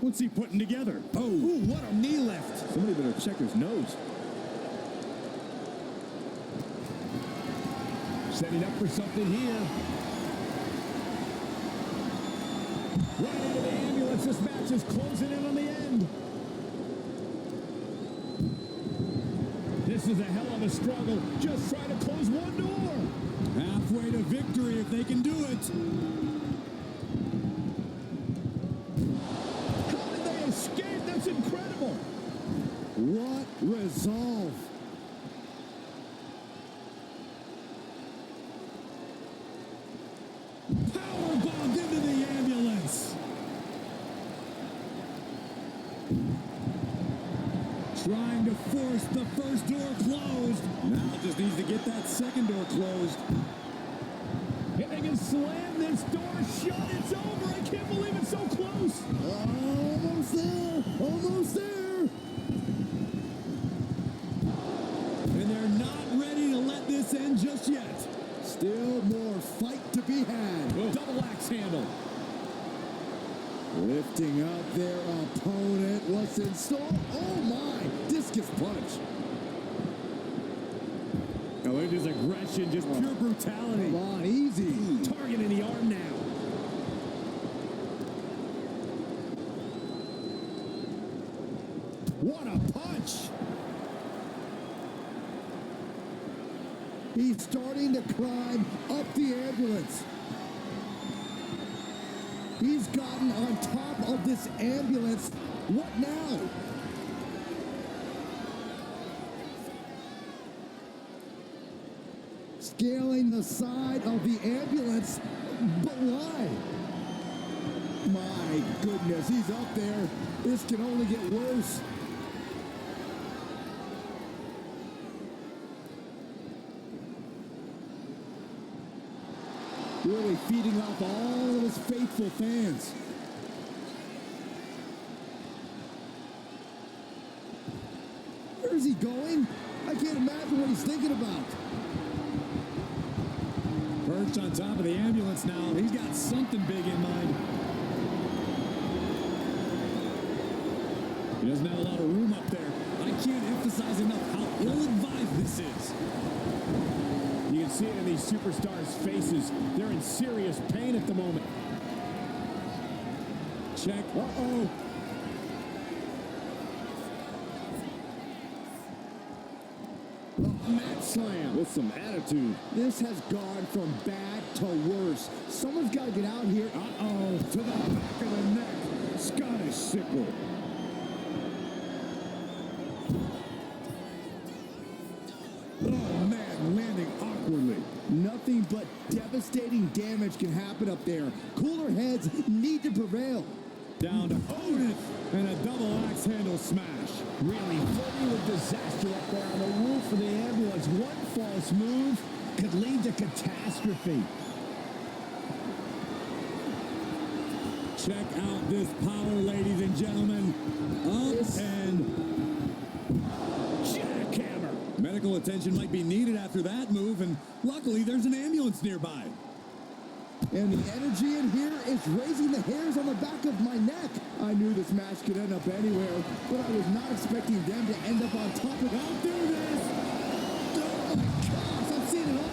What's he putting together? Oh, ooh, what a knee lift. Somebody better check his nose. Setting up for something here. Right into the ambulance. This match is closing in on the end. This is a hell of a struggle. Just try to close one door. Halfway to victory if they can do it. How did they escape? That's incredible. What resolve. to force the first door closed. Now just needs to get that second door closed. If they can slam this door shut, it's over. I can't believe it's so close. Almost there. Almost there. And they're not ready to let this end just yet. Still more fight to be had. Double axe handle. Lifting up their opponent. What's in store? Oh my! Discus punch. Oh, look at his aggression, just pure brutality. Come on, easy. Target in the arm now. What a punch! He's starting to climb up the ambulance. He's gotten on top of this ambulance. What now? Scaling the side of the ambulance, but why? My goodness, he's up there. This can only get worse. Really feeding off all of his faithful fans. Where is he going? I can't imagine what he's thinking about. Perched on top of the ambulance now. He's got something big in mind. He doesn't have a lot of room up there. I can't emphasize enough how ill-advised this is. You can see it in these superstars' faces. They're in serious pain at the moment. Check. Uh-oh. Mat slam with some attitude. This has gone from bad to worse. Someone's got to get out here. Uh-oh, to the back of the neck. Scottish sickle. Oh, man, landing awkwardly. Nothing but devastating damage can happen up there. Cooler heads need to prevail. Down to Otis, and a double axe handle smash. Really flirting with disaster up there on the roof of the ambulance. One false move could lead to catastrophe. Check out this power, ladies and gentlemen. Up and jackhammer. medical attention might be needed after that move, and luckily there's an ambulance nearby. And the energy in here is raising the hairs on the back of my neck. I knew this match could end up anywhere, but I was not expecting them to end up on top of it. Don't do this. Oh my gosh, I'm seeing it all.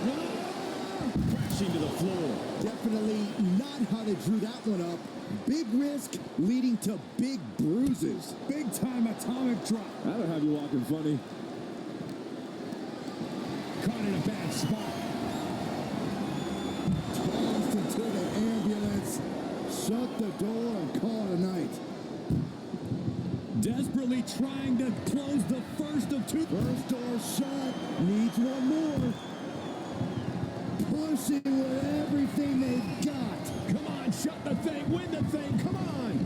Crashing to the floor. Definitely not how they drew that one up. Big risk leading to big bruises. Big time atomic drop. That'll have you walking funny. Caught in a bad spot. Tossed into the ambulance. Shut the door and call it a night. Desperately trying to close the first of two. First door shut. Needs one more. Pushing with everything they've got. Come on, shut the thing, win the thing, come on.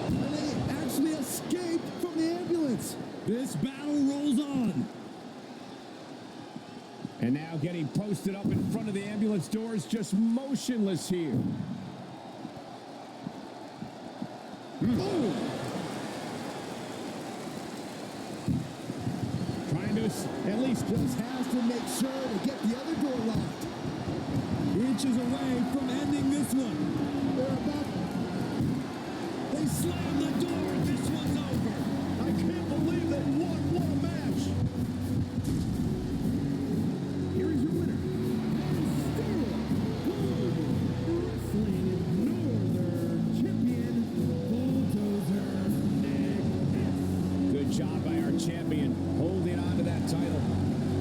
And they actually escaped from the ambulance. This battle rolls on. And now getting posted up in front of the ambulance doors, just motionless here. Boom. Trying to at least Just has to make sure to get the other door locked. Inches away from ending this one. They're about. They slam the door. This one's over. I can't believe they won. What a match. Here is your winner, still Wrestling Northern Champion, Bulldozer Nick. Good job by our champion, holding on to that title.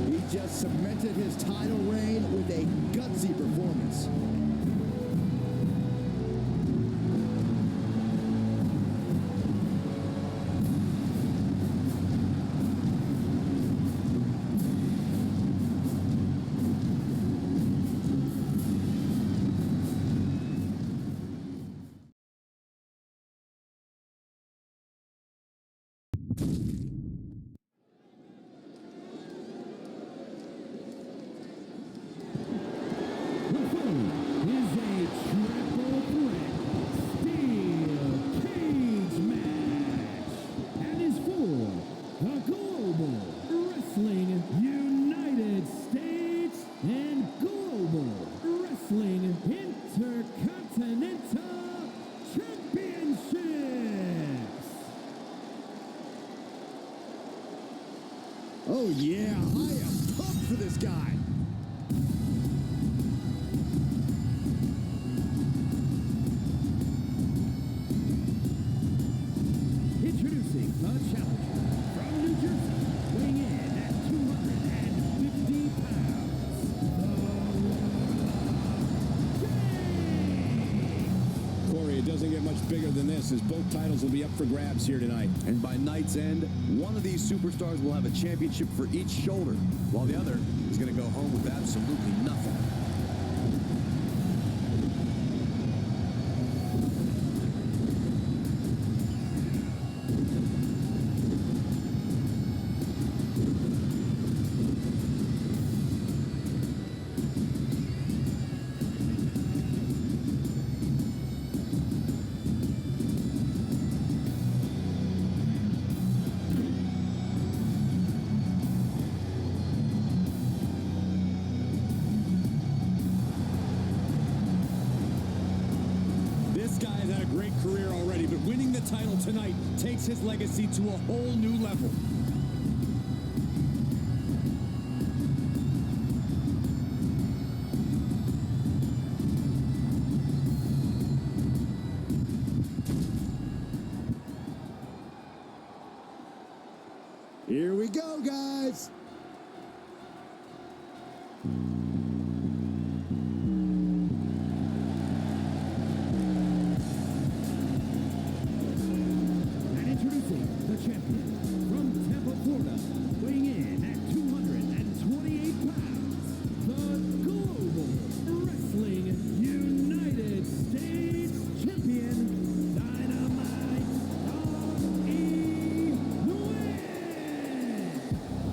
He just cemented his title reign with a gutsy performance. Oh, yeah, I am pumped for this guy. Introducing the challenger from New Jersey, weighing in at 250 pounds, Corey, it doesn't get much bigger than this, as both titles will be up for grabs here tonight. And by night's end, one of these superstars will have a championship for each shoulder, while the other is going to go home with absolutely nothing. Career already, but winning the title tonight takes his legacy to a whole new level. Here we go, guys. the champion from Tampa, Florida, weighing in at 228 pounds, the Global Wrestling United States Champion, Dynamite Dog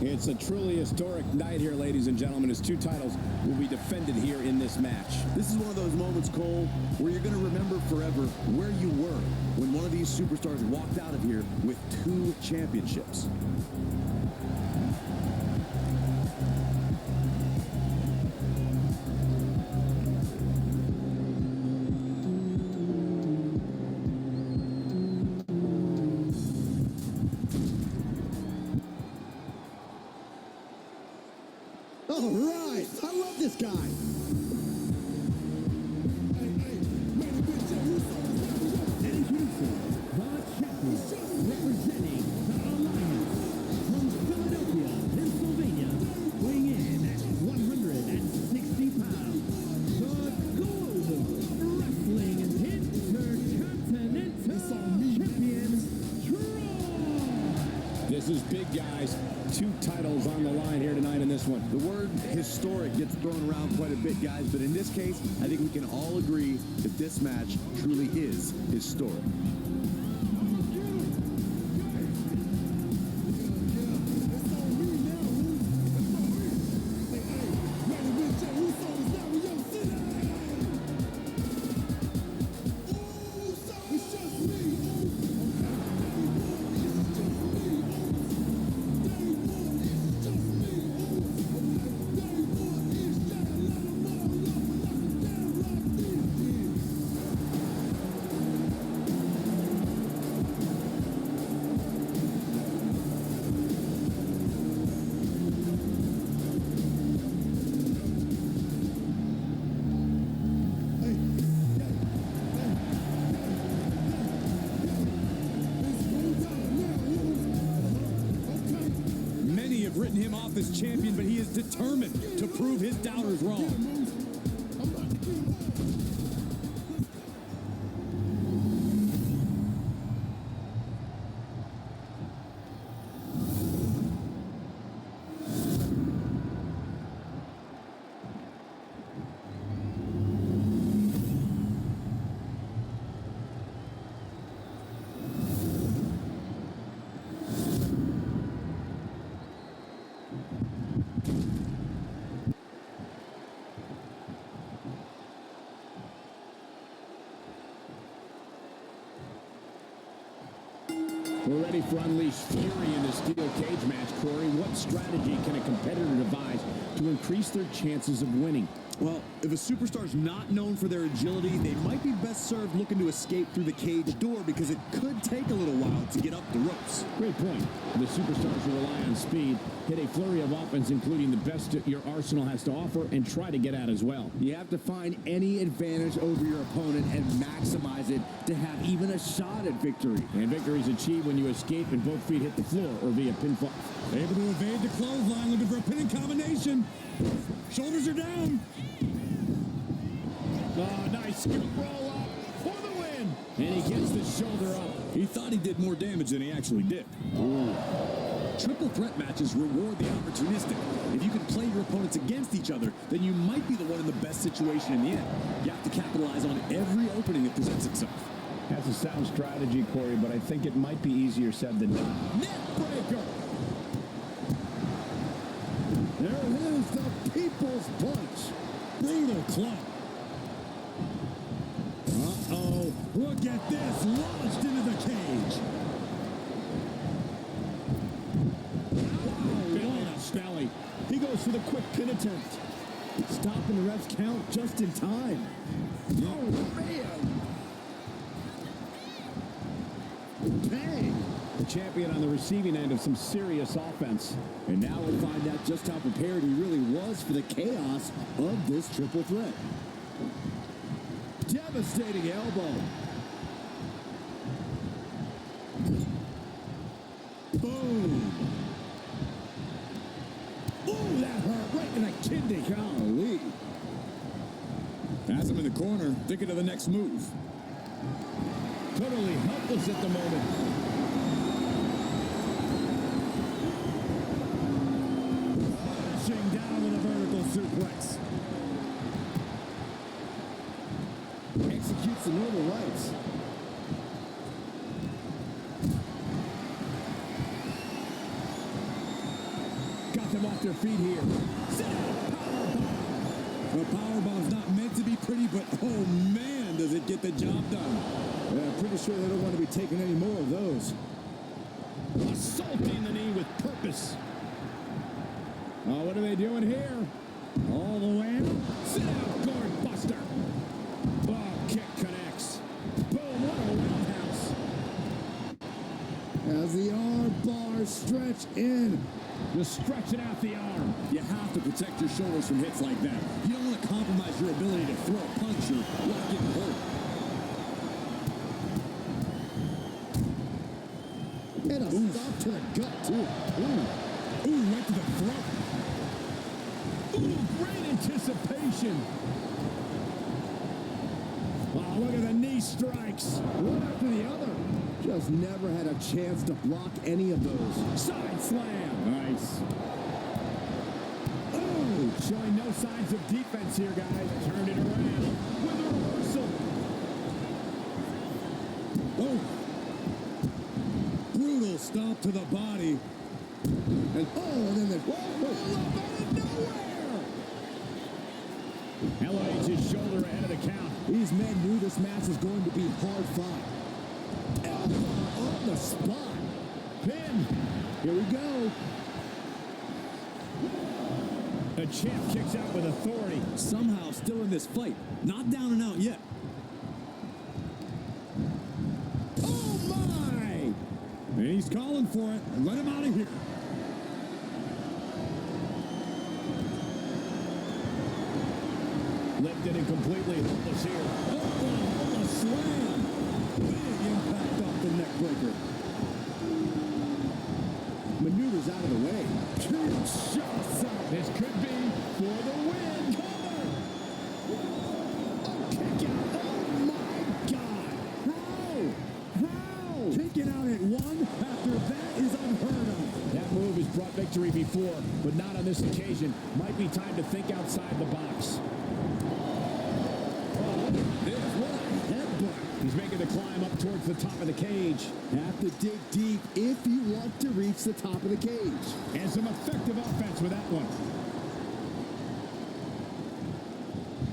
It's a truly historic night here, ladies and gentlemen, as two titles will be defended here in this match. This is one of those moments, Cole, where you're going to remember forever where you were when one of these superstars walked out of here with 2 championships. All right, I love this guy. representing the Alliance from Philadelphia, Pennsylvania, weighing in at 160 pounds, the Global Wrestling Intercontinental Champion, Troy. This is big, guys. 2 titles on the line here tonight in this one. The word historic gets thrown around quite a bit, guys, but in this case, I think we can all agree that this match truly is historic. Written him off as champion, but he is determined to prove his doubters wrong. We're ready for Unleashed Fury in the steel cage match, Corey. What strategy can a competitor devise to increase their chances of winning? Well, if a superstar's not known for their agility, they might be best served looking to escape through the cage door because it could take a little while to get up the ropes. Great point. The superstars who rely on speed hit a flurry of offense, including the best your arsenal has to offer, and try to get out as well. You have to find any advantage over your opponent and maximize it to have even a shot at victory. And victory is achieved when you escape and both feet hit the floor or via pinfall. Able to evade the clothesline, looking for a pinning combination. Shoulders are down. Oh, nice scoop roll up for the win. And he gets the shoulder up. He thought he did more damage than he actually did. Ooh. Triple threat matches reward the opportunistic. If you can play your opponents against each other, then you might be the one in the best situation in the end. You have to capitalize on every opening that presents itself. That's a sound strategy, Corey, but I think it might be easier said than done. Neck breaker. There it is, the people's punch. Brutal club. Uh-oh. Look at this. Launched into the cage. Belly. He goes for the quick pin attempt. Stopping the ref's count just in time. Oh, man. Bang. The champion on the receiving end of some serious offense. And now we'll find out just how prepared he really was for the chaos of this triple threat. Devastating elbow. Boom. Ooh, that hurt right in the kidney. Golly. Has him in the corner, thinking of the next move. Totally helpless at the moment. Pushing down with a vertical suplex. Executes the normal rights. Got them off their feet here. The powerbomb's not meant to be pretty, but oh man, does it get the job done. Yeah, I'm pretty sure they don't want to be taking any more of those. Assaulting the knee with purpose. Oh, what are they doing here? All the way in. Sit out, guard buster. Oh, kick connects. Boom, what a roundhouse. As the arm bars stretch in. Just stretching out the arm. You have to protect your shoulders from hits like that. You don't want to compromise your ability to throw a punch or not get hurt. And a stop to the gut, too. Ooh, right to the throat. Ooh, great anticipation. Oh, look at the knee strikes. One after the other. Just never had a chance to block any of those. Side slam. Nice. Oh, showing no signs of defense here, guys. Turned it around with a reversal. Oh. Brutal stop to the body. And then the Out of nowhere. Elevates his shoulder ahead of the count. these men knew this match was going to be hard fought. Elbow on the spot. Pin. Here we go. The champ kicks out with authority. Somehow still in this fight. Not down and out yet. Oh, my! And he's calling for it. Let him out of here. Lifted and completely helpless here. Oh, a slam. Big impact off the neck breaker. Maneuvers out of the way. Two shots out. This could be for the win. Cover. Oh, kick out. Oh, my God. How? Kicking out at one after that is unheard of. That move has brought victory before, but not on this occasion. Might be time to think outside the box. He's making the climb up towards the top of the cage. Have to dig deep if you want to reach the top of the cage. And some effective offense with that one.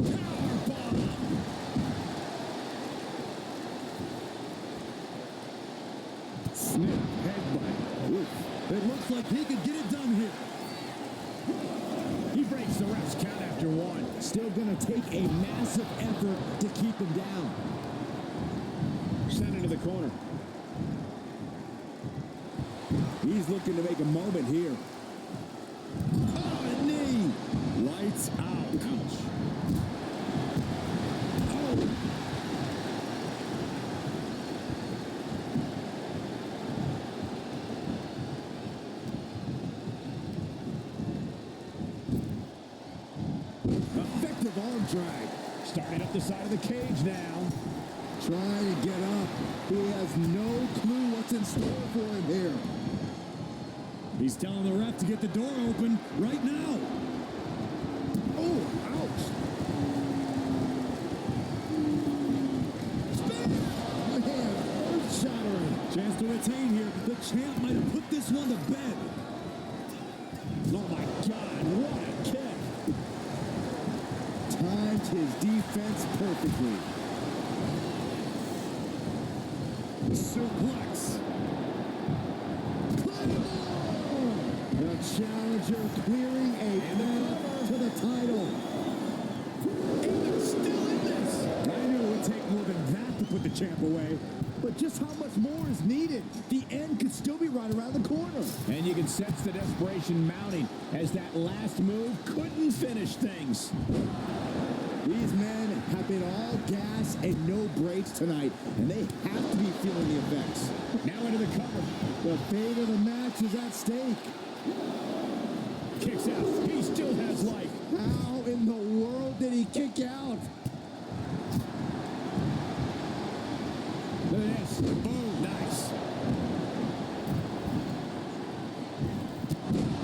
Powerbomb. Snap headbutt. Oof. It looks like he could get it done here. He breaks the ref's count after one. Still going to take a massive effort to keep him down. Sent into the corner. He's looking to make a moment here. Oh, a knee. Lights out. Ouch. Oh. Effective arm drag. Starting up the side of the cage now. Trying to get up. He has no clue what's in store for him here. He's telling the ref to get the door open right now. Oh, ouch. Man, earth-shattering. Chance to retain here. The champ might have put this one to bed. Oh my God, what a kick. Timed his defense perfectly. Suplex. The challenger clearing a path to the title. And they're still in this. I knew it would take more than that to put the champ away. But just how much more is needed? The end could still be right around the corner. And you can sense the desperation mounting as that last move couldn't finish things. These men have been all gas and no brakes tonight, and they have to be feeling the effects. Now into the cover. The fate of the match is at stake. Kicks out. He still has life. How in the world did he kick out? Look at this. Boom. Nice.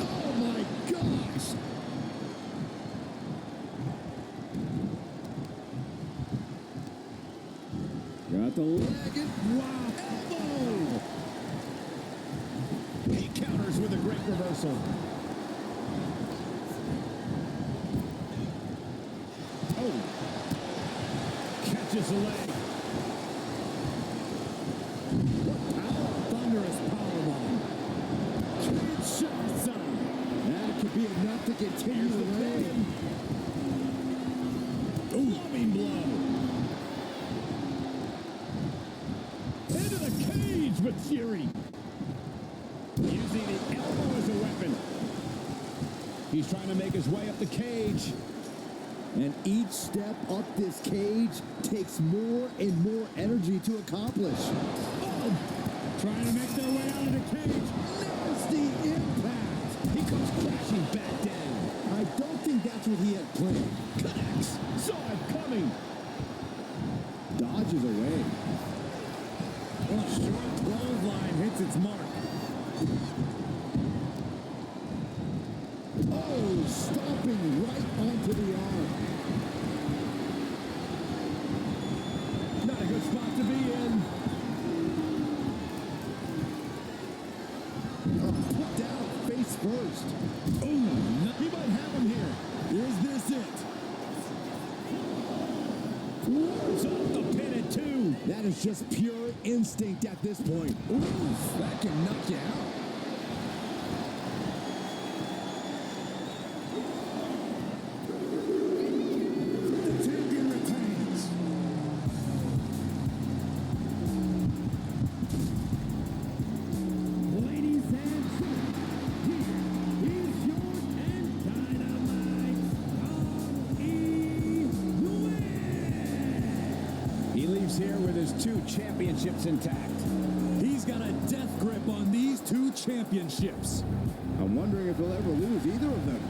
Oh my gosh! Got the leg and wow, elbow! He counters with a great reversal. Oh. Catches the leg. What power! Thunderous powerbomb. Kinshasa. That could be enough to continue the reign. Loving blow. Into the cage with Fury. Using the elbow as a weapon. He's trying to make his way up the cage. And each step up this cage takes more and more energy to accomplish. Oh, trying to make their way out of the cage. Nasty impact. He comes crashing back down. I don't think that's what he had planned. Connects. Saw it coming. Dodges away. A short clothesline hits its mark. Oh, stomping right onto the arm. Not a good spot to be in. Put down face first. Oh, he might have him here. Is this it? Wards off the pin at 2. That is just pure instinct at this point. Ooh, that can knock you out. The champion retains. Ladies and gentlemen, here is your and Dynamite Strong He leaves here with his 2 championships intact. He's got a death grip on these 2 championships. I'm wondering if he'll ever lose either of them.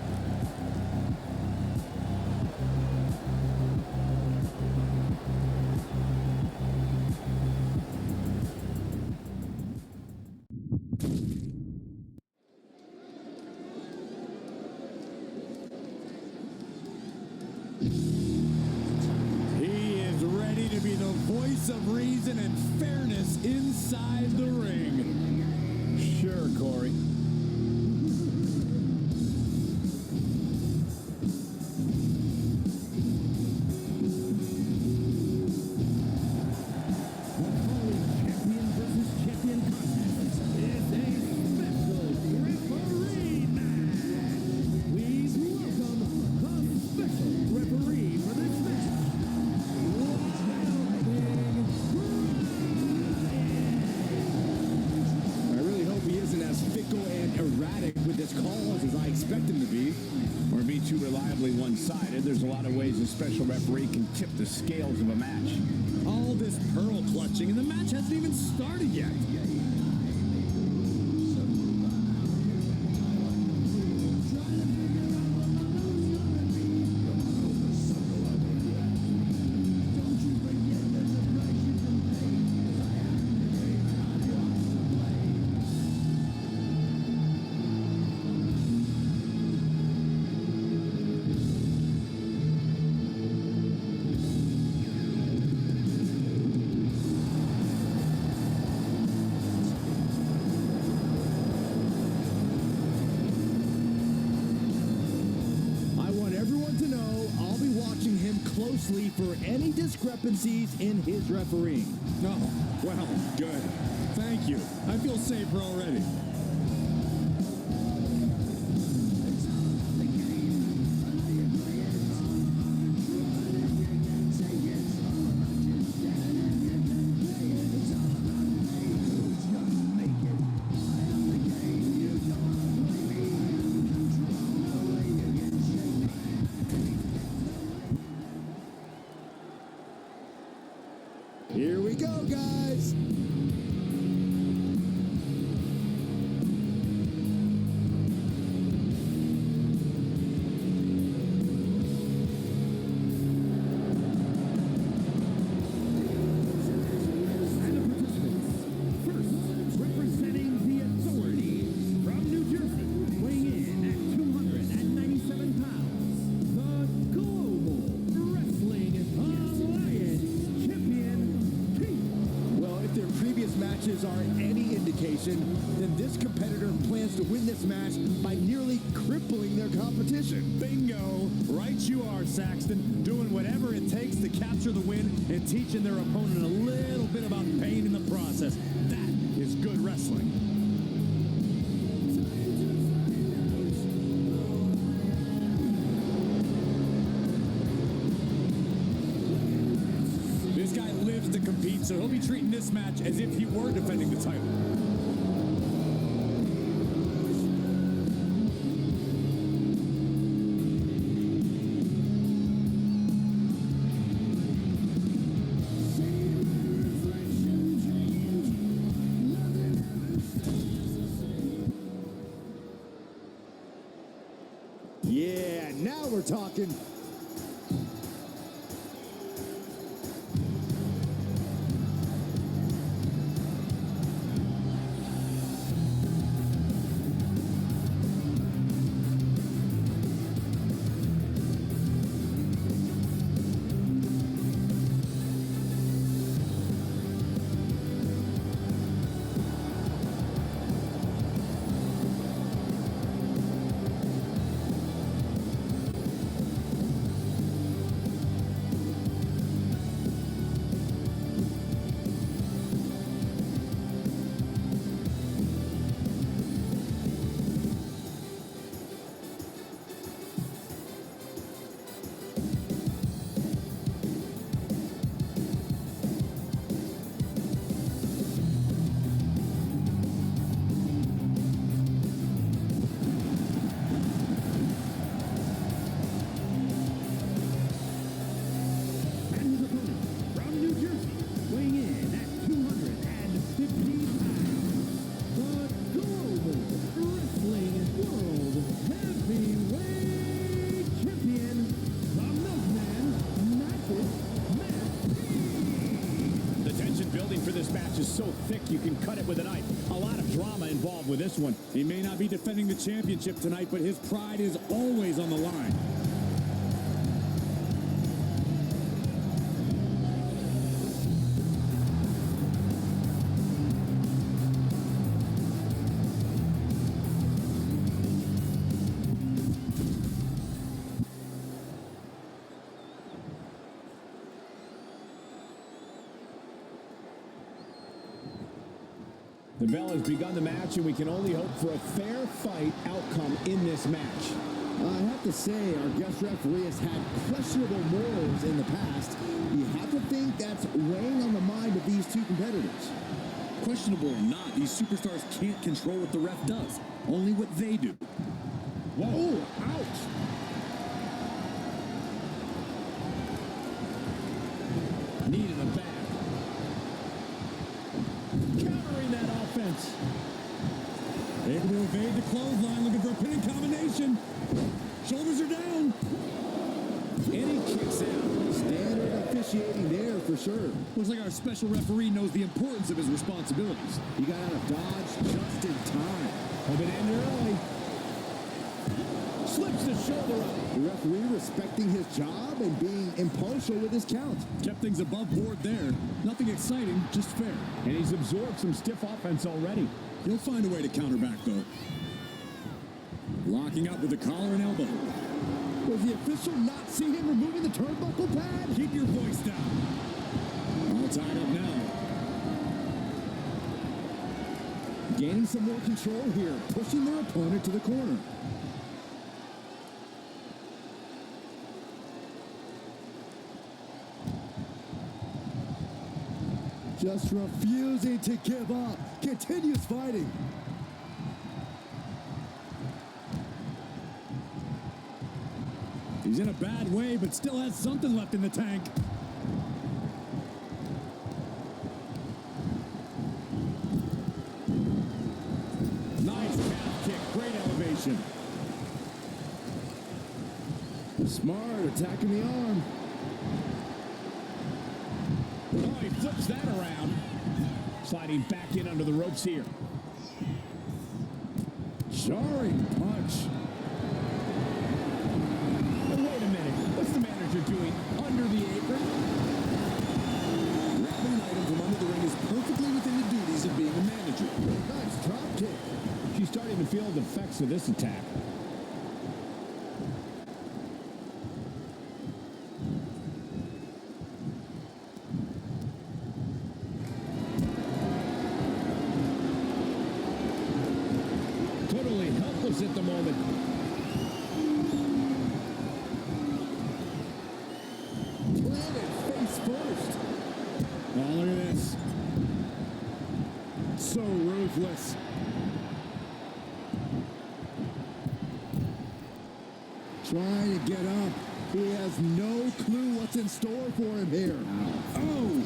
He is ready to be the voice of reason and fairness inside the ring. Sure, Corey. Champion versus champion contest is a special referee match. Please welcome automatic with his calls as I expect him to be. Or be too reliably one-sided. There's a lot of ways a special referee can tip the scales of a match. All this pearl clutching, and the match hasn't even started yet. Closely for any discrepancies in his refereeing. Oh, well, good. Thank you. I feel safer already. Here we go, guys. Are any indication, then this competitor plans to win this match by nearly crippling their competition. Bingo! Right you are, Saxton. Doing whatever it takes to capture the win and teaching their opponent a little bit about pain in the process. That is good wrestling. This guy lives to compete, so he'll be treating this match as if he were defending the title. Yeah, now we're talking. Is so thick you can cut it with a knife. A lot of drama involved with this one. He may not be defending the championship tonight, but his pride is always on the line. The bell has begun the match, and we can only hope for a fair fight outcome in this match. I have to say, our guest referee has had questionable morals in the past. You have to think that's weighing on the mind of these two competitors. Questionable or not, these superstars can't control what the ref does. only what they do. Whoa, ouch. Knee to the back. Countering that offense. Able to evade the clothesline, looking for a pinning combination. Shoulders are down. And he kicks out. Standard officiating there for sure. Looks like our special referee knows the importance of his responsibilities. He got out of dodge just in time. Hope it ended early. Slips the shoulder up. The referee respecting his job and being impartial with his count. Kept things above board there. Nothing exciting, just fair. And he's absorbed some stiff offense already. He'll find a way to counter back, though. Locking up with the collar and elbow. Was the official not see him removing the turnbuckle pad? Keep your voice down. All tied up now. Gaining some more control here, pushing their opponent to the corner. Just refusing to give up. Continues fighting. He's in a bad way, but still has something left in the tank. Nice calf kick. Great elevation. Smart, attacking the arm. Oh, he flips that around. Sliding back in under the ropes here. Jarring punch. Oh, wait a minute. What's the manager doing under the apron? Grabbing an item from under the ring is perfectly within the duties of being a manager. Nice drop kick. She's starting to feel the effects of this attack. Totally helpless at the moment. Planted face first. Oh, look at this. So ruthless. Trying to get up. He has no clue what's in store for him here. Oh!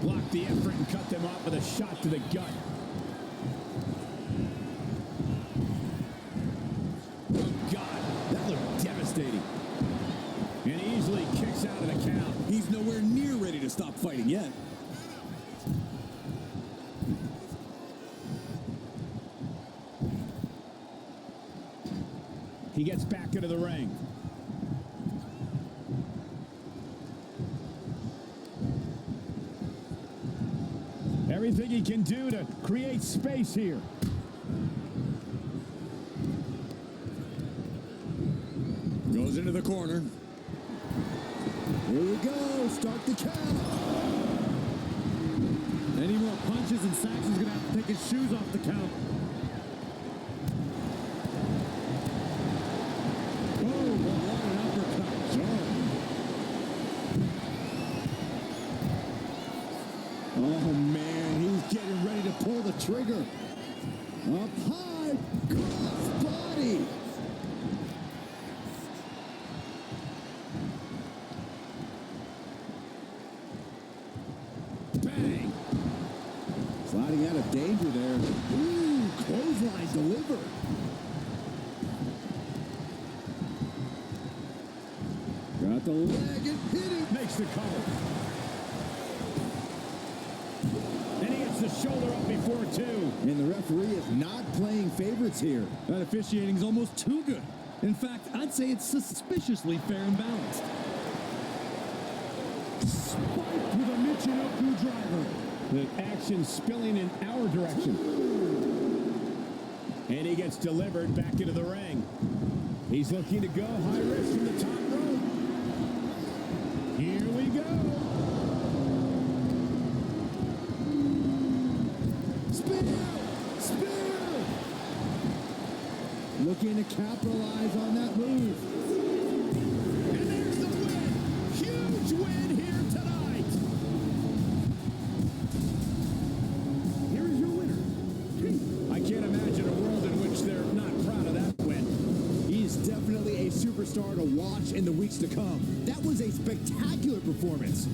Blocked the effort and cut them off with a shot to the gut. Oh, God. That looked devastating. And he easily kicks out of the count. He's nowhere near ready to stop fighting yet. He gets back into the ring. Everything he can do to create space here. Goes into the corner. Here we go. Start the count. Any more punches and Saxon's going to have to take his shoes off the count. Oh, what an uppercut. Jarring. Oh, man. He's getting ready to pull the trigger. Up high. Cross body. Bang! Sliding out of danger there. Ooh, clothesline delivered. Got the leg and hit him. Makes the cover. And he gets the shoulder up before two. And the referee is not playing favorites here. That officiating is almost too good. In fact, I'd say it's suspiciously fair and balanced. Spiked with a Michinoku driver. The action spilling in our direction. And he gets delivered back into the ring. He's looking to go high risk from the top rope. Here we go. Spear! Looking to capitalize on that move. And there's the win. Huge win here tonight. Here is your winner. I can't imagine a world in which superstar to watch in the weeks to come. That was a spectacular performance.